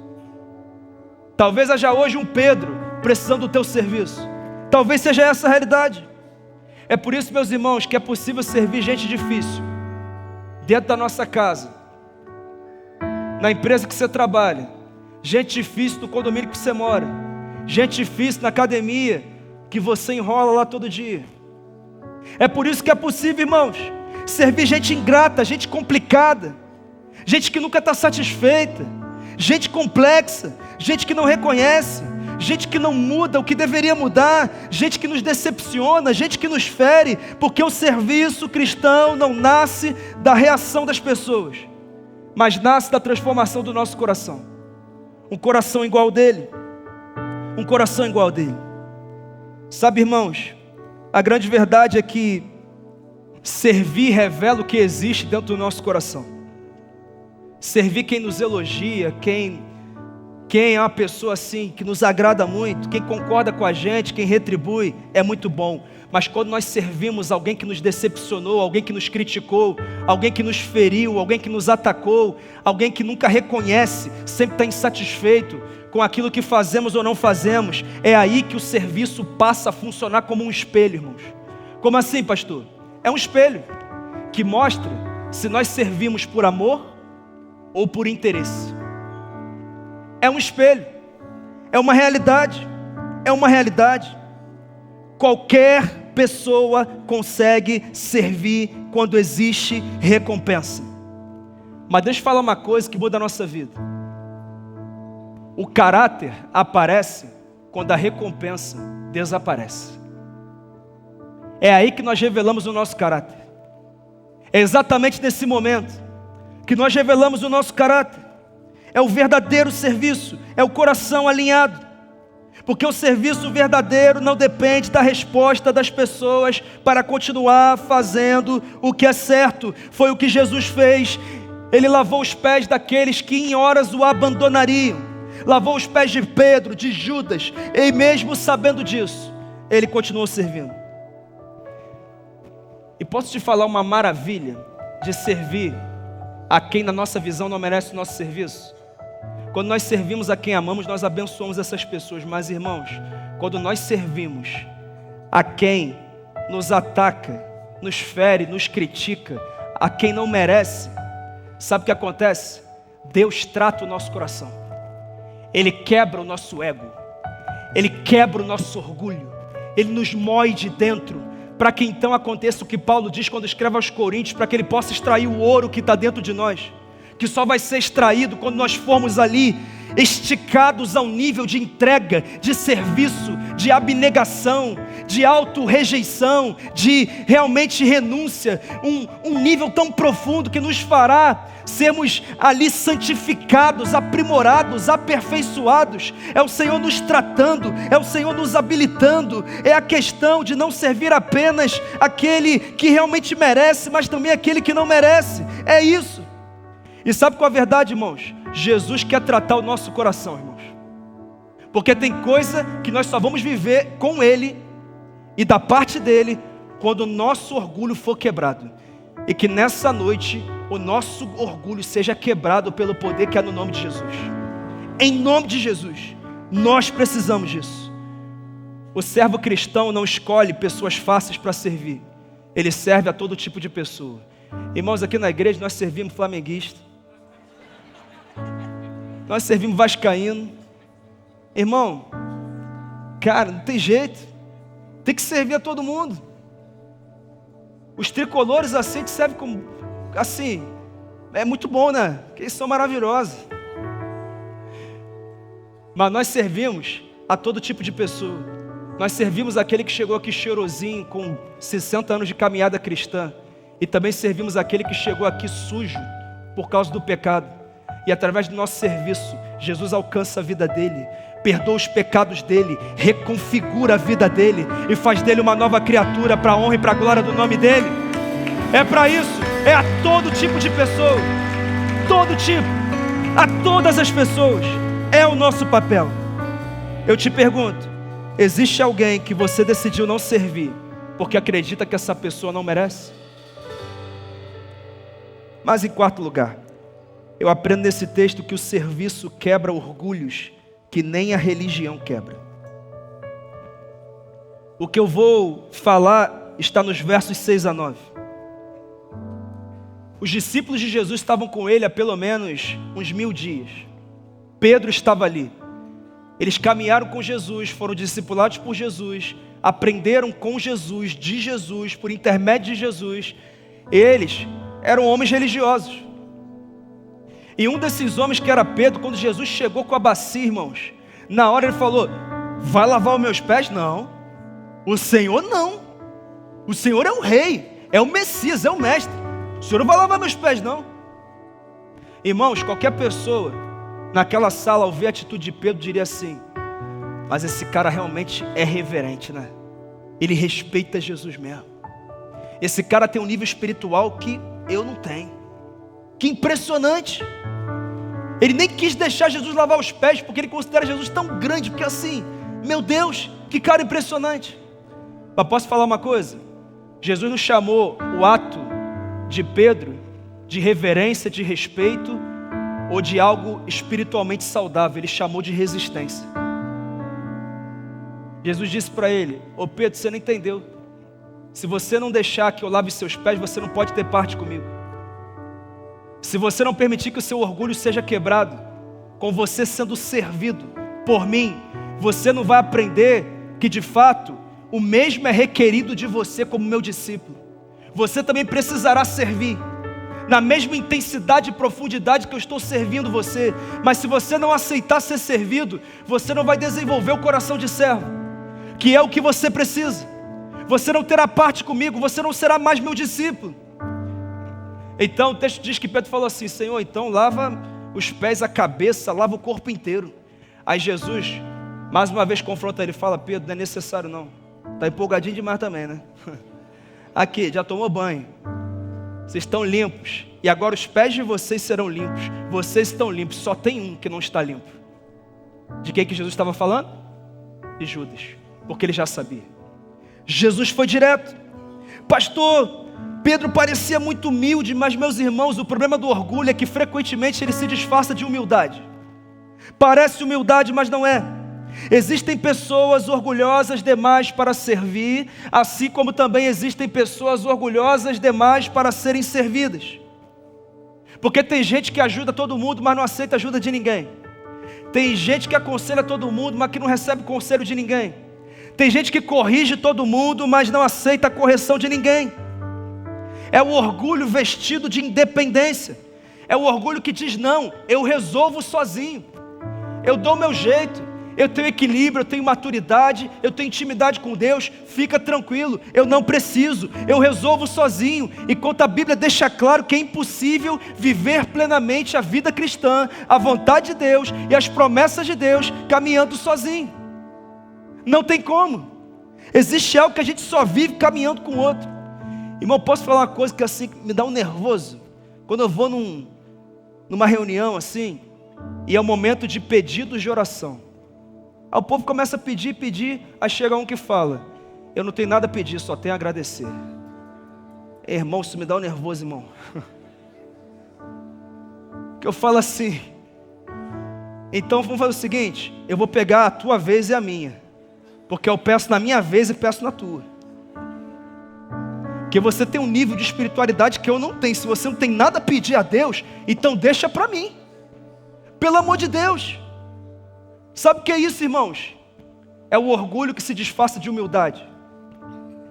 Talvez haja hoje um Pedro precisando do teu serviço. Talvez seja essa a realidade. É por isso, meus irmãos, que é possível servir gente difícil dentro da nossa casa, na empresa que você trabalha, gente difícil no condomínio que você mora, gente difícil na academia que você enrola lá todo dia. É por isso que é possível, irmãos, servir gente ingrata, gente complicada, gente que nunca está satisfeita, gente complexa, gente que não reconhece, gente que não muda o que deveria mudar, gente que nos decepciona, gente que nos fere, porque o serviço cristão não nasce da reação das pessoas, mas nasce da transformação do nosso coração. Um coração igual dele, um coração igual dele. Sabe, irmãos, a grande verdade é que servir revela o que existe dentro do nosso coração. Servir quem nos elogia, quem é uma pessoa assim, que nos agrada muito, quem concorda com a gente, quem retribui, é muito bom. Mas quando nós servimos alguém que nos decepcionou, alguém que nos criticou, alguém que nos feriu, alguém que nos atacou, alguém que nunca reconhece, sempre está insatisfeito com aquilo que fazemos ou não fazemos, é aí que o serviço passa a funcionar como um espelho, irmãos. Como assim, pastor? É um espelho que mostra se nós servimos por amor ou por interesse. É um espelho, é uma realidade, é uma realidade. Qualquer pessoa consegue servir quando existe recompensa. Mas deixa eu falar uma coisa que muda a nossa vida. O caráter aparece quando a recompensa desaparece. É aí que nós revelamos o nosso caráter. É exatamente nesse momento que nós revelamos o nosso caráter. É o verdadeiro serviço, é o coração alinhado. Porque o serviço verdadeiro não depende da resposta das pessoas para continuar fazendo o que é certo. Foi o que Jesus fez. Ele lavou os pés daqueles que em horas o abandonariam. Lavou os pés de Pedro, de Judas, e mesmo sabendo disso, ele continuou servindo. E posso te falar uma maravilha de servir a quem na nossa visão não merece o nosso serviço? Quando nós servimos a quem amamos, nós abençoamos essas pessoas. Mas, irmãos, quando nós servimos a quem nos ataca, nos fere, nos critica, a quem não merece, sabe o que acontece? Deus trata o nosso coração. Ele quebra o nosso ego, Ele quebra o nosso orgulho, Ele nos moe de dentro, para que então aconteça o que Paulo diz quando escreve aos Coríntios, para que Ele possa extrair o ouro que está dentro de nós, que só vai ser extraído quando nós formos ali, esticados ao nível de entrega, de serviço, de abnegação, de auto-rejeição, de realmente renúncia, um nível tão profundo que nos fará sermos ali santificados, aprimorados, aperfeiçoados. É o Senhor nos tratando, é o Senhor nos habilitando. É a questão de não servir apenas aquele que realmente merece, mas também aquele que não merece. É isso. E sabe qual é a verdade, irmãos? Jesus quer tratar o nosso coração, irmãos. Porque tem coisa que nós só vamos viver com Ele e da parte dEle quando o nosso orgulho for quebrado. E que nessa noite o nosso orgulho seja quebrado pelo poder que há no nome de Jesus. Em nome de Jesus, nós precisamos disso. O servo cristão não escolhe pessoas fáceis para servir. Ele serve a todo tipo de pessoa. Irmãos, aqui na igreja nós servimos flamenguista, nós servimos vascaíno. Irmão, cara, não tem jeito, tem que servir a todo mundo. Os tricolores assim te servem como, assim, é muito bom, né? Porque eles são maravilhosos. Mas nós servimos a todo tipo de pessoa. Nós servimos aquele que chegou aqui cheirosinho, com 60 anos de caminhada cristã. E também servimos aquele que chegou aqui sujo por causa do pecado. E através do nosso serviço, Jesus alcança a vida dele, perdoa os pecados dele, reconfigura a vida dele e faz dele uma nova criatura para a honra e para a glória do nome dele. É para isso, é a todo tipo de pessoa, todo tipo, a todas as pessoas, é o nosso papel. Eu te pergunto, existe alguém que você decidiu não servir porque acredita que essa pessoa não merece? Mas em quarto lugar, eu aprendo nesse texto que o serviço quebra orgulhos que nem a religião quebra. O que eu vou falar está nos versos 6 a 9. Os discípulos de Jesus estavam com ele há pelo menos uns 1000 dias. Pedro estava ali. Eles caminharam com Jesus, foram discipulados por Jesus, aprenderam com Jesus, de Jesus, por intermédio de Jesus. Eles eram homens religiosos. E um desses homens, que era Pedro, quando Jesus chegou com a bacia, irmãos, na hora ele falou: vai lavar os meus pés? Não. O Senhor não. O Senhor é o rei, é o Messias, é o mestre. O Senhor não vai lavar meus pés, não. Irmãos, qualquer pessoa naquela sala, ao ver a atitude de Pedro, diria assim: mas esse cara realmente é reverente, né? Ele respeita Jesus mesmo. Esse cara tem um nível espiritual que eu não tenho. Que impressionante. Ele nem quis deixar Jesus lavar os pés, porque ele considera Jesus tão grande, porque assim, meu Deus, que cara impressionante. Mas posso falar uma coisa? Jesus não chamou o ato de Pedro de reverência, de respeito ou de algo espiritualmente saudável. Ele chamou de resistência. Jesus disse para ele: ô Pedro, você não entendeu. Se você não deixar que eu lave seus pés, você não pode ter parte comigo. Se você não permitir que o seu orgulho seja quebrado, com você sendo servido por mim, você não vai aprender que de fato o mesmo é requerido de você como meu discípulo. Você também precisará servir na mesma intensidade e profundidade que eu estou servindo você. Mas se você não aceitar ser servido, você não vai desenvolver o coração de servo, que é o que você precisa. Você não terá parte comigo, você não será mais meu discípulo. Então o texto diz que Pedro falou assim: Senhor, então lava os pés, a cabeça, lava o corpo inteiro. Aí Jesus, mais uma vez confronta ele e fala: Pedro, não é necessário não. Está empolgadinho demais também, né? Aqui, já tomou banho. Vocês estão limpos. E agora os pés de vocês serão limpos. Vocês estão limpos, só tem um que não está limpo. De quem que Jesus estava falando? De Judas. Porque ele já sabia. Jesus foi direto. Pastor, Pedro parecia muito humilde, mas meus irmãos, o problema do orgulho é que frequentemente ele se disfarça de humildade. Parece humildade, mas não é. Existem pessoas orgulhosas demais para servir, assim como também existem pessoas orgulhosas demais para serem servidas. Porque tem gente que ajuda todo mundo, mas não aceita ajuda de ninguém. Tem gente que aconselha todo mundo, mas que não recebe conselho de ninguém. Tem gente que corrige todo mundo, mas não aceita a correção de ninguém. É o orgulho vestido de independência. É o orgulho que diz: não, eu resolvo sozinho. Eu dou o meu jeito. Eu tenho equilíbrio, eu tenho maturidade, eu tenho intimidade com Deus. Fica tranquilo, eu não preciso. Eu resolvo sozinho. Enquanto a Bíblia deixa claro que é impossível viver plenamente a vida cristã, a vontade de Deus e as promessas de Deus caminhando sozinho. Não tem como. Existe algo que a gente só vive caminhando com o outro. Irmão, posso falar uma coisa que assim me dá um nervoso? Quando eu vou numa reunião assim, e é o momento de pedidos de oração. Aí o povo começa a pedir, aí chega um que fala: eu não tenho nada a pedir, só tenho a agradecer. Irmão, isso me dá um nervoso, irmão. Que eu falo assim: então vamos fazer o seguinte, eu vou pegar a tua vez e a minha, porque eu peço na minha vez e peço na tua. Porque você tem um nível de espiritualidade que eu não tenho. Se você não tem nada a pedir a Deus, então deixa para mim. Pelo amor de Deus. Sabe o que é isso, irmãos? É o orgulho que se disfarça de humildade.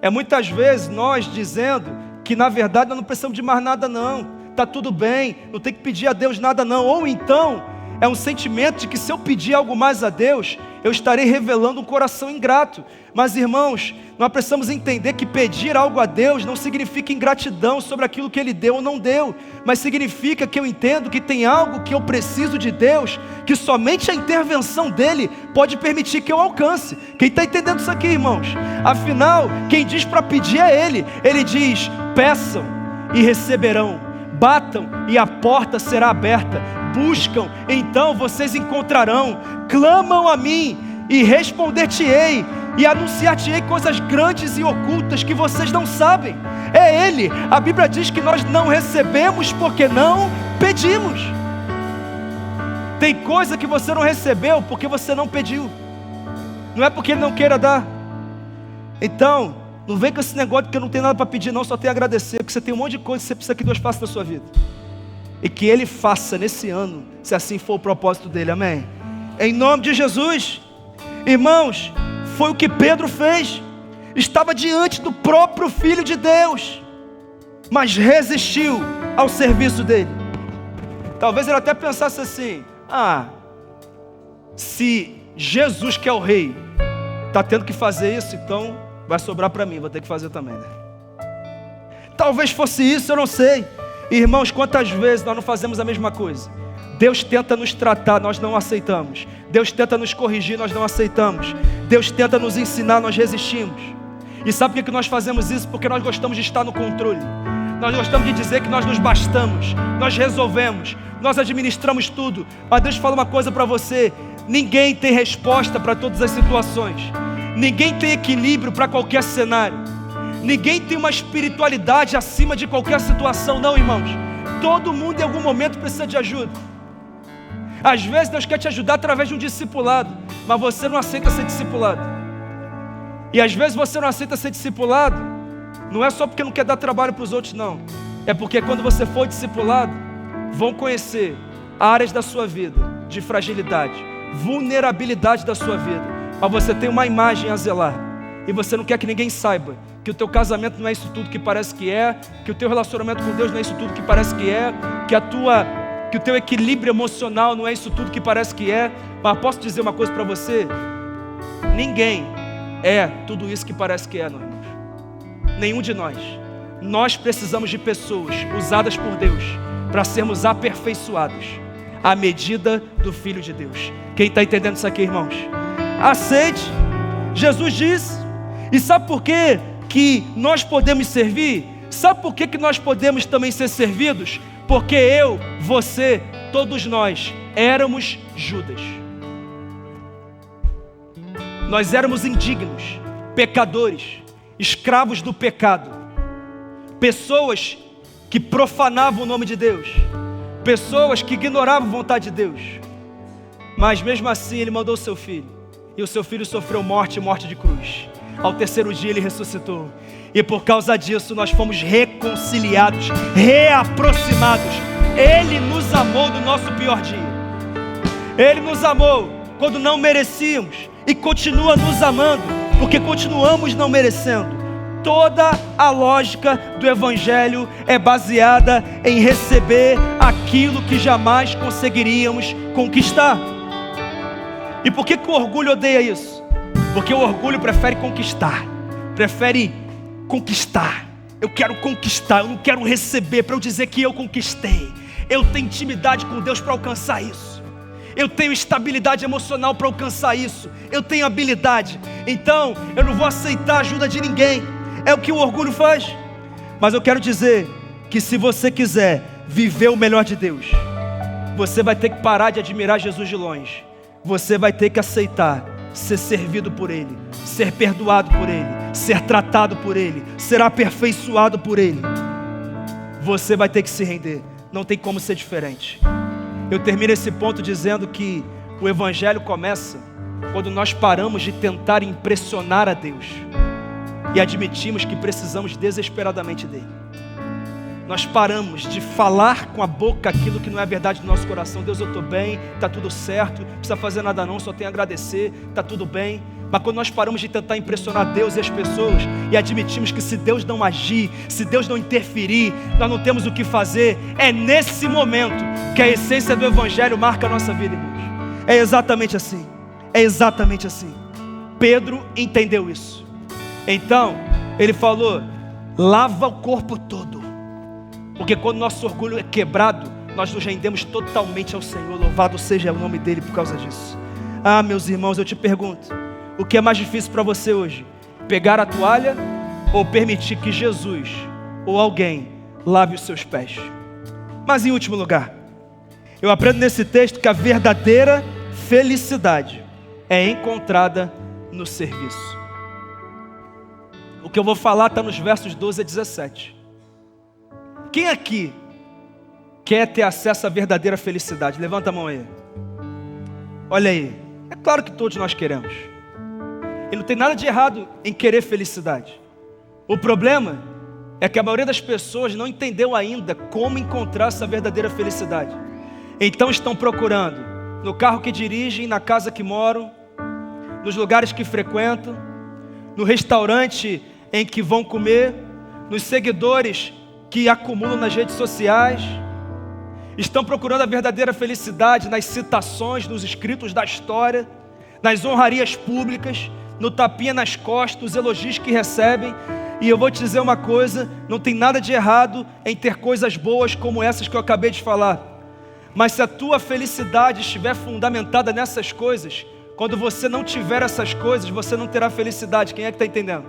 É muitas vezes nós dizendo que na verdade nós não precisamos de mais nada não. Está tudo bem, não tem que pedir a Deus nada não. Ou então É um sentimento de que se eu pedir algo mais a Deus, eu estarei revelando um coração ingrato. Mas irmãos, nós precisamos entender que pedir algo a Deus não significa ingratidão sobre aquilo que Ele deu ou não deu, mas significa que eu entendo que tem algo que eu preciso de Deus, que somente a intervenção dEle pode permitir que eu alcance. Quem está entendendo isso aqui, irmãos? Afinal, quem diz para pedir é Ele. Ele diz: peçam e receberão, batam e a porta será aberta, buscam, então vocês encontrarão, clamam a mim e responder-te-ei, e anunciar-te-ei coisas grandes e ocultas que vocês não sabem. É Ele. A Bíblia diz que nós não recebemos porque não pedimos. Tem coisa que você não recebeu porque você não pediu, não é porque Ele não queira dar. Então, não vem com esse negócio de que eu não tenho nada para pedir, não, só tenho a agradecer, porque você tem um monte de coisa que você precisa que Deus faça na sua vida, e que Ele faça nesse ano, se assim for o propósito dEle, amém? Em nome de Jesus. Irmãos, foi o que Pedro fez. Estava diante do próprio Filho de Deus, mas resistiu ao serviço dele. Talvez ele até pensasse assim: se Jesus, que é o rei, está tendo que fazer isso, então vai sobrar para mim, vou ter que fazer também, né? Talvez fosse isso, eu não sei. Irmãos, quantas vezes nós não fazemos a mesma coisa? Deus tenta nos tratar, nós não aceitamos. Deus tenta nos corrigir, nós não aceitamos. Deus tenta nos ensinar, nós resistimos. E sabe por que nós fazemos isso? Porque nós gostamos de estar no controle. Nós gostamos de dizer que nós nos bastamos, nós resolvemos, nós administramos tudo. Mas Deus fala uma coisa para você: ninguém tem resposta para todas as situações. Ninguém tem equilíbrio para qualquer cenário. Ninguém tem uma espiritualidade acima de qualquer situação, não, irmãos. Todo mundo em algum momento precisa de ajuda. Às vezes Deus quer te ajudar através de um discipulado, mas você não aceita ser discipulado. E às vezes você não aceita ser discipulado, não é só porque não quer dar trabalho para os outros, não. É porque quando você for discipulado, vão conhecer áreas da sua vida de fragilidade, vulnerabilidade da sua vida, mas você tem uma imagem a zelar, e você não quer que ninguém saiba que o teu casamento não é isso tudo que parece que é, que o teu relacionamento com Deus não é isso tudo que parece que é, que o teu equilíbrio emocional não é isso tudo que parece que é. Mas posso dizer uma coisa para você: ninguém é tudo isso que parece que é, não, irmãos. Nenhum de nós. Nós precisamos de pessoas usadas por Deus para sermos aperfeiçoados à medida do Filho de Deus. Quem está entendendo isso aqui, irmãos? Aceite. Jesus disse. E sabe por quê que nós podemos servir? Sabe por que nós podemos também ser servidos? Porque eu, você, todos nós éramos Judas. Nós éramos indignos, pecadores, escravos do pecado, pessoas que profanavam o nome de Deus, pessoas que ignoravam a vontade de Deus. Mas mesmo assim Ele mandou o seu Filho, e o seu Filho sofreu morte de cruz. Ao terceiro dia Ele ressuscitou, e por causa disso nós fomos reconciliados, reaproximados. Ele nos amou no nosso pior dia. Ele nos amou quando não merecíamos, e continua nos amando, porque continuamos não merecendo. Toda a lógica do Evangelho é baseada em receber aquilo que jamais conseguiríamos conquistar. E por que o orgulho odeia isso? Porque o orgulho prefere conquistar, prefere conquistar. Eu quero conquistar, eu não quero receber para eu dizer que eu conquistei. Eu tenho intimidade com Deus para alcançar isso. Eu tenho estabilidade emocional para alcançar isso. Eu tenho habilidade. Então eu não vou aceitar a ajuda de ninguém. É o que o orgulho faz. Mas eu quero dizer que se você quiser viver o melhor de Deus, você vai ter que parar de admirar Jesus de longe. Você vai ter que aceitar ser servido por Ele, ser perdoado por Ele, ser tratado por Ele, ser aperfeiçoado por Ele. Você vai ter que se render. Não tem como ser diferente. Eu termino esse ponto dizendo que o Evangelho começa quando nós paramos de tentar impressionar a Deus e admitimos que precisamos desesperadamente dEle. Nós paramos de falar com a boca aquilo que não é verdade do nosso coração. Deus, eu estou bem, está tudo certo, não precisa fazer nada não, só tenho a agradecer, está tudo bem. Mas quando nós paramos de tentar impressionar Deus e as pessoas e admitimos que se Deus não agir, se Deus não interferir, nós não temos o que fazer, é nesse momento que a essência do Evangelho marca a nossa vida, irmãos. É exatamente assim. É exatamente assim. Pedro entendeu isso. Então, ele falou: lava o corpo todo. Porque quando nosso orgulho é quebrado, nós nos rendemos totalmente ao Senhor. Louvado seja o nome dele por causa disso. Ah, meus irmãos, eu te pergunto, o que é mais difícil para você hoje? Pegar a toalha ou permitir que Jesus ou alguém lave os seus pés? Mas em último lugar, eu aprendo nesse texto que a verdadeira felicidade é encontrada no serviço. O que eu vou falar está nos versos 12 a 17. Quem aqui quer ter acesso à verdadeira felicidade? Levanta a mão aí. Olha aí. É claro que todos nós queremos. E não tem nada de errado em querer felicidade. O problema é que a maioria das pessoas não entendeu ainda como encontrar essa verdadeira felicidade. Então estão procurando no carro que dirigem, na casa que moram, nos lugares que frequentam, no restaurante em que vão comer, nos seguidores que acumulam nas redes sociais. Estão procurando a verdadeira felicidade nas citações, nos escritos da história, nas honrarias públicas, no tapinha nas costas, nos elogios que recebem. E eu vou te dizer uma coisa, não tem nada de errado em ter coisas boas como essas que eu acabei de falar. Mas se a tua felicidade estiver fundamentada nessas coisas, quando você não tiver essas coisas, você não terá felicidade. Quem é que está entendendo?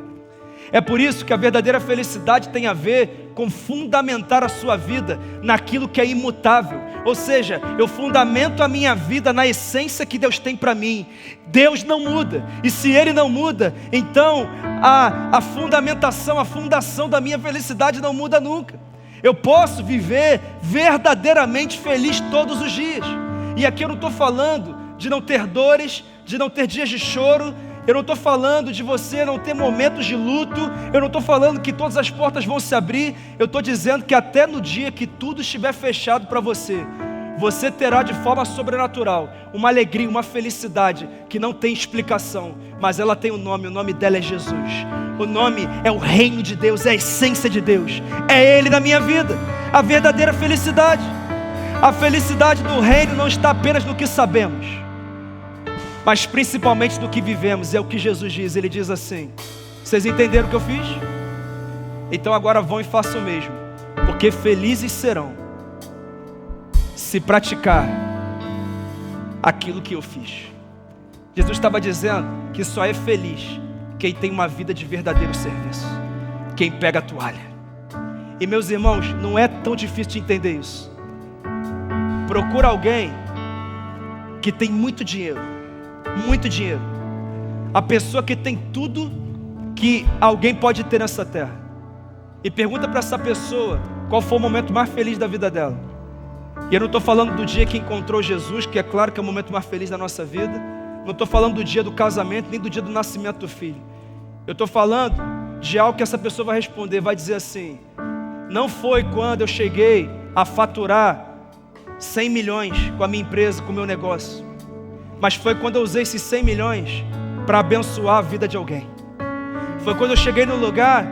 É por isso que a verdadeira felicidade tem a ver com fundamentar a sua vida naquilo que é imutável. Ou seja, eu fundamento a minha vida na essência que Deus tem para mim. Deus não muda. E se Ele não muda, então a fundamentação, a fundação da minha felicidade não muda nunca. Eu posso viver verdadeiramente feliz todos os dias. E aqui eu não estou falando de não ter dores, de não ter dias de choro. Eu não estou falando de você não ter momentos de luto. Eu não estou falando que todas as portas vão se abrir. Eu estou dizendo que até no dia que tudo estiver fechado para você, você terá de forma sobrenatural uma alegria, uma felicidade que não tem explicação, mas ela tem um nome. O nome dela é Jesus. O nome é o reino de Deus, é a essência de Deus. É Ele na minha vida, a verdadeira felicidade. A felicidade do reino não está apenas no que sabemos, mas principalmente do que vivemos. É o que Jesus diz. Ele diz assim: vocês entenderam o que eu fiz? Então agora vão e façam o mesmo, porque felizes serão se praticar aquilo que eu fiz. Jesus estava dizendo que só é feliz quem tem uma vida de verdadeiro serviço, quem pega a toalha. E meus irmãos, não é tão difícil de entender isso. Procura alguém que tem muito dinheiro. Muito dinheiro. A pessoa que tem tudo que alguém pode ter nessa terra. E pergunta para essa pessoa qual foi o momento mais feliz da vida dela. E eu não estou falando do dia que encontrou Jesus, que é claro que é o momento mais feliz da nossa vida. Não estou falando do dia do casamento, nem do dia do nascimento do filho. Eu estou falando de algo que essa pessoa vai responder. Vai dizer assim: não foi quando eu cheguei a faturar 100 milhões com a minha empresa, com o meu negócio, mas foi quando eu usei esses 100 milhões para abençoar a vida de alguém. Foi quando eu cheguei no lugar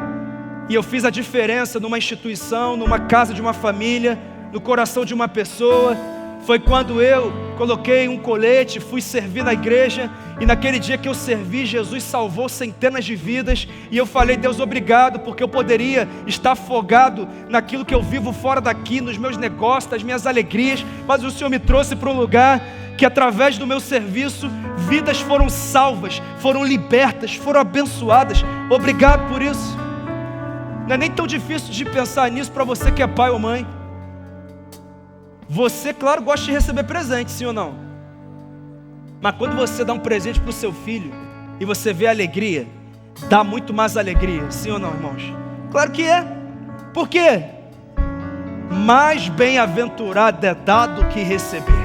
e eu fiz a diferença numa instituição, numa casa de uma família, no coração de uma pessoa. Foi quando eu coloquei um colete, fui servir na igreja, e naquele dia que eu servi, Jesus salvou centenas de vidas. E eu falei: Deus, obrigado, porque eu poderia estar afogado naquilo que eu vivo fora daqui, nos meus negócios, nas minhas alegrias, mas o Senhor me trouxe para um lugar que através do meu serviço, vidas foram salvas, foram libertas, foram abençoadas. Obrigado por isso. Não é nem tão difícil de pensar nisso para você que é pai ou mãe. Você, claro, gosta de receber presente, sim ou não? Mas quando você dá um presente para o seu filho e você vê a alegria, dá muito mais alegria, sim ou não, irmãos? Claro que é. Por quê? Mais bem-aventurado é dar do que receber.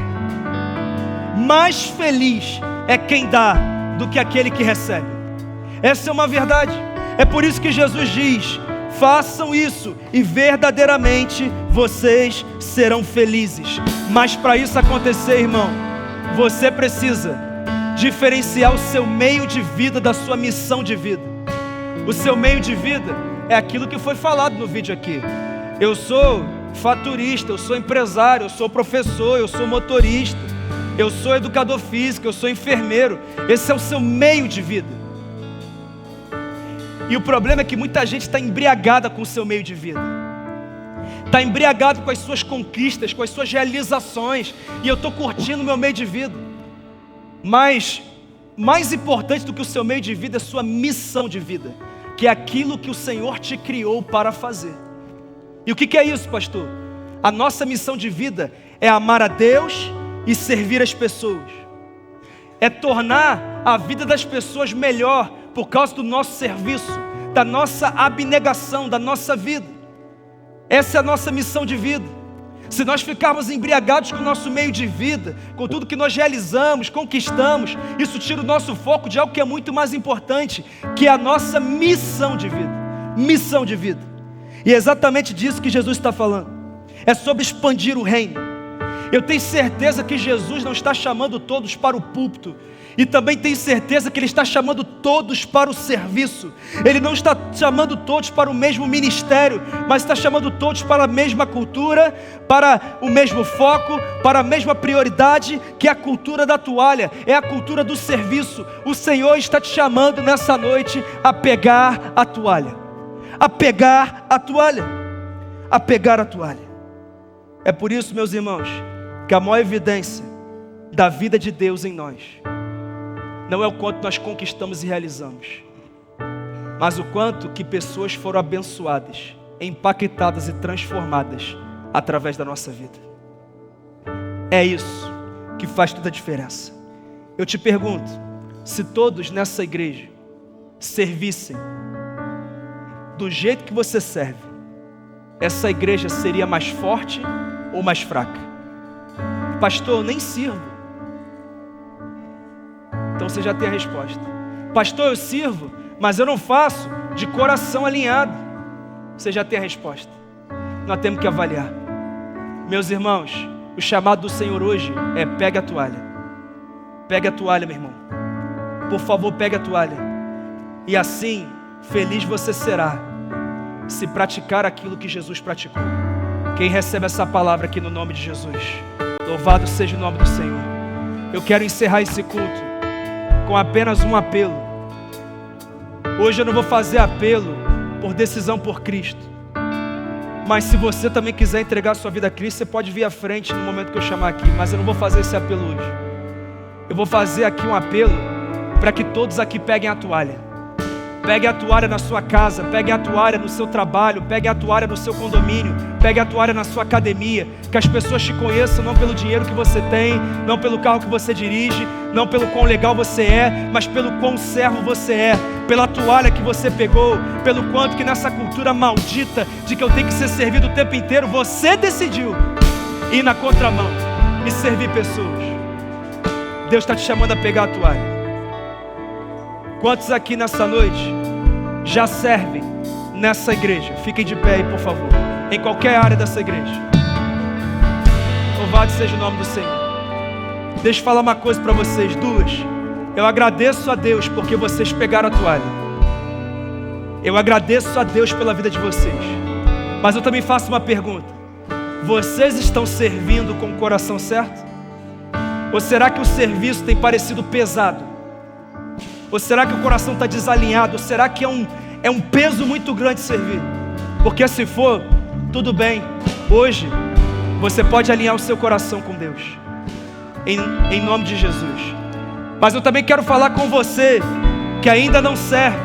Mais feliz é quem dá do que aquele que recebe. Essa é uma verdade. É por isso que Jesus diz: façam isso e verdadeiramente vocês serão felizes. Mas para isso acontecer, irmão, você precisa diferenciar o seu meio de vida da sua missão de vida. O seu meio de vida é aquilo que foi falado no vídeo aqui. Eu sou faturista, eu sou empresário, eu sou professor, eu sou motorista, eu sou educador físico, eu sou enfermeiro. Esse é o seu meio de vida. E o problema é que muita gente está embriagada com o seu meio de vida, está embriagado com as suas conquistas, com as suas realizações, e eu estou curtindo o meu meio de vida. Mas mais importante do que o seu meio de vida é a sua missão de vida, que é aquilo que o Senhor te criou para fazer. E o que é isso, pastor? A nossa missão de vida é amar a Deus e servir as pessoas, é tornar a vida das pessoas melhor por causa do nosso serviço, da nossa abnegação, da nossa vida. Essa é a nossa missão de vida. Se nós ficarmos embriagados com o nosso meio de vida, com tudo que nós realizamos, conquistamos, isso tira o nosso foco de algo que é muito mais importante, que é a nossa missão de vida. Missão de vida. E é exatamente disso que Jesus está falando. É sobre expandir o reino. Eu tenho certeza que Jesus não está chamando todos para o púlpito, e também tenho certeza que Ele está chamando todos para o serviço. Ele não está chamando todos para o mesmo ministério, mas está chamando todos para a mesma cultura, para o mesmo foco, para a mesma prioridade, que é a cultura da toalha, é a cultura do serviço. O Senhor está te chamando nessa noite a pegar a toalha, a pegar a toalha, a pegar a toalha. É por isso, meus irmãos, que a maior evidência da vida de Deus em nós não é o quanto nós conquistamos e realizamos, mas o quanto que pessoas foram abençoadas, impactadas e transformadas através da nossa vida. É isso que faz toda a diferença. Eu te pergunto, se todos nessa igreja servissem do jeito que você serve, essa igreja seria mais forte ou mais fraca? Pastor, eu nem sirvo. Então você já tem a resposta. Pastor, eu sirvo, mas eu não faço de coração alinhado. Você já tem a resposta. Nós temos que avaliar. Meus irmãos, o chamado do Senhor hoje é: pega a toalha. Pega a toalha, meu irmão. Por favor, pega a toalha. E assim, feliz você será se praticar aquilo que Jesus praticou. Quem recebe essa palavra aqui no nome de Jesus, louvado seja o nome do Senhor. Eu quero encerrar esse culto com apenas um apelo. Hoje eu não vou fazer apelo por decisão por Cristo, mas se você também quiser entregar sua vida a Cristo, você pode vir à frente no momento que eu chamar aqui, mas eu não vou fazer esse apelo hoje. Eu vou fazer aqui um apelo para que todos aqui peguem a toalha. Pegue a toalha na sua casa, pegue a toalha no seu trabalho, pegue a toalha no seu condomínio, pegue a toalha na sua academia, que as pessoas te conheçam não pelo dinheiro que você tem, não pelo carro que você dirige, não pelo quão legal você é, mas pelo quão servo você é, pela toalha que você pegou, pelo quanto que nessa cultura maldita de que eu tenho que ser servido o tempo inteiro, você decidiu ir na contramão e servir pessoas. Deus está te chamando a pegar a toalha. Quantos aqui nessa noite já servem nessa igreja? Fiquem de pé aí, por favor, em qualquer área dessa igreja. Louvado seja o nome do Senhor. Deixa eu falar uma coisa para vocês, duas. Eu agradeço a Deus porque vocês pegaram a toalha. Eu agradeço a Deus pela vida de vocês. Mas eu também faço uma pergunta: vocês estão servindo com o coração certo? Ou será que o serviço tem parecido pesado? Ou será que o coração está desalinhado? Ou será que é um peso muito grande servir? Porque se for, tudo bem. Hoje, você pode alinhar o seu coração com Deus, em nome de Jesus. Mas eu também quero falar com você que ainda não serve.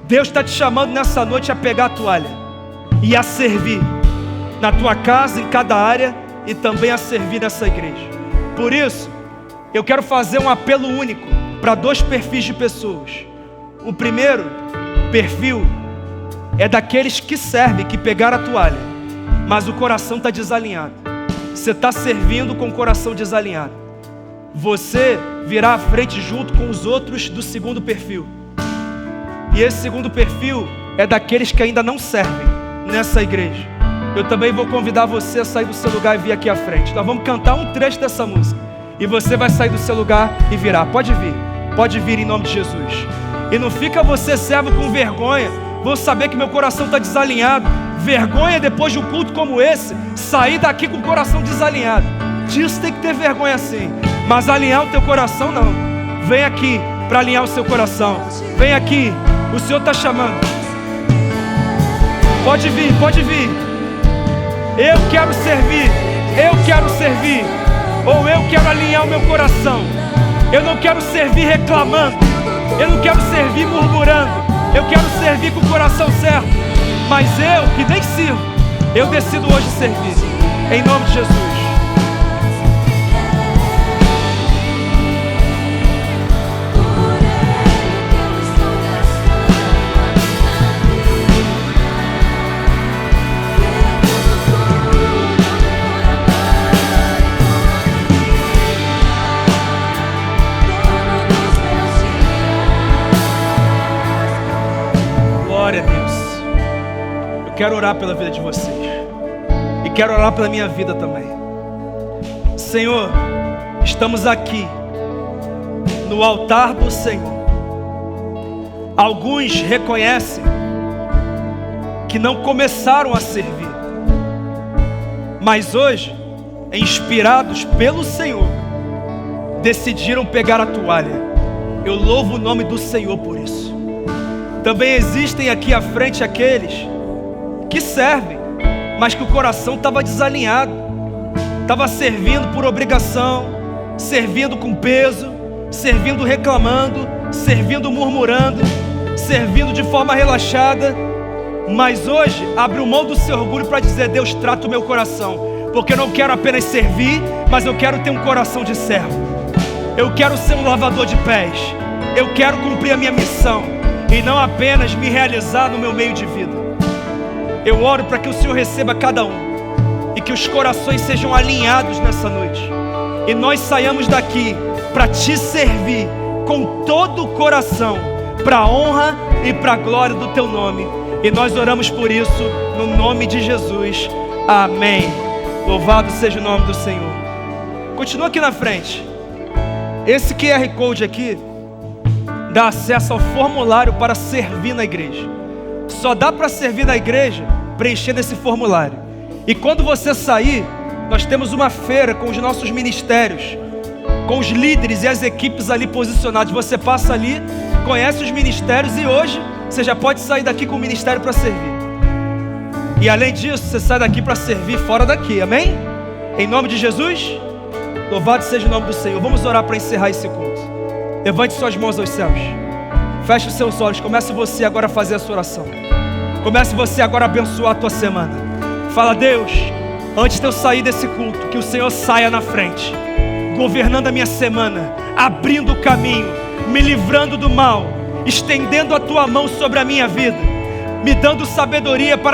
Deus está te chamando nessa noite a pegar a toalha e a servir na tua casa, em cada área, e também a servir nessa igreja. Por isso, eu quero fazer um apelo único para dois perfis de pessoas. O primeiro perfil é daqueles que servem, que pegaram a toalha, mas o coração está desalinhado. Você está servindo com o coração desalinhado. Você virá à frente junto com os outros do segundo perfil. E esse segundo perfil é daqueles que ainda não servem nessa igreja. Eu também vou convidar você a sair do seu lugar e vir aqui à frente. Nós vamos cantar um trecho dessa música. E você vai sair do seu lugar e virar. Pode vir em nome de Jesus. E não fica você, servo, com vergonha. Vou saber que meu coração está desalinhado. Vergonha depois de um culto como esse, sair daqui com o coração desalinhado. Disso tem que ter vergonha sim. Mas alinhar o teu coração não. Vem aqui para alinhar o seu coração. Vem aqui, o Senhor está chamando. Pode vir, pode vir. Eu quero servir. Ou eu quero alinhar o meu coração. Eu não quero servir reclamando. Eu não quero servir murmurando. Eu quero servir com o coração certo. Mas eu, que nem sirvo, eu decido hoje servir. Em nome de Jesus. Glória a Deus. Eu quero orar pela vida de vocês. E quero orar pela minha vida também. Senhor, estamos aqui no altar do Senhor. Alguns reconhecem que não começaram a servir, mas hoje, inspirados pelo Senhor, decidiram pegar a toalha. Eu louvo o nome do Senhor por isso. Também existem aqui à frente aqueles que servem, mas que o coração estava desalinhado, estava servindo por obrigação, servindo com peso, servindo reclamando, servindo murmurando, servindo de forma relaxada. Mas hoje abriu mão do seu orgulho para dizer: Deus, trata o meu coração, porque eu não quero apenas servir, mas eu quero ter um coração de servo. Eu quero ser um lavador de pés. Eu quero cumprir a minha missão e não apenas me realizar no meu meio de vida. Eu oro para que o Senhor receba cada um e que os corações sejam alinhados nessa noite, e nós saiamos daqui para te servir com todo o coração, para a honra e para a glória do teu nome. E nós oramos por isso no nome de Jesus. Amém. Louvado seja o nome do Senhor. Continua aqui na frente. Esse QR Code aqui dá acesso ao formulário para servir na igreja. Só dá para servir na igreja preenchendo esse formulário. E quando você sair, nós temos uma feira com os nossos ministérios, com os líderes e as equipes ali posicionados. Você passa ali, conhece os ministérios, e hoje você já pode sair daqui com o ministério para servir. E além disso, você sai daqui para servir fora daqui, amém? Em nome de Jesus, louvado seja o nome do Senhor. Vamos orar para encerrar esse culto. Levante suas mãos aos céus. Feche os seus olhos. Comece você agora a fazer a sua oração. Comece você agora a abençoar a tua semana. Fala: Deus, antes de eu sair desse culto, que o Senhor saia na frente, governando a minha semana, abrindo o caminho, me livrando do mal, estendendo a tua mão sobre a minha vida, me dando sabedoria para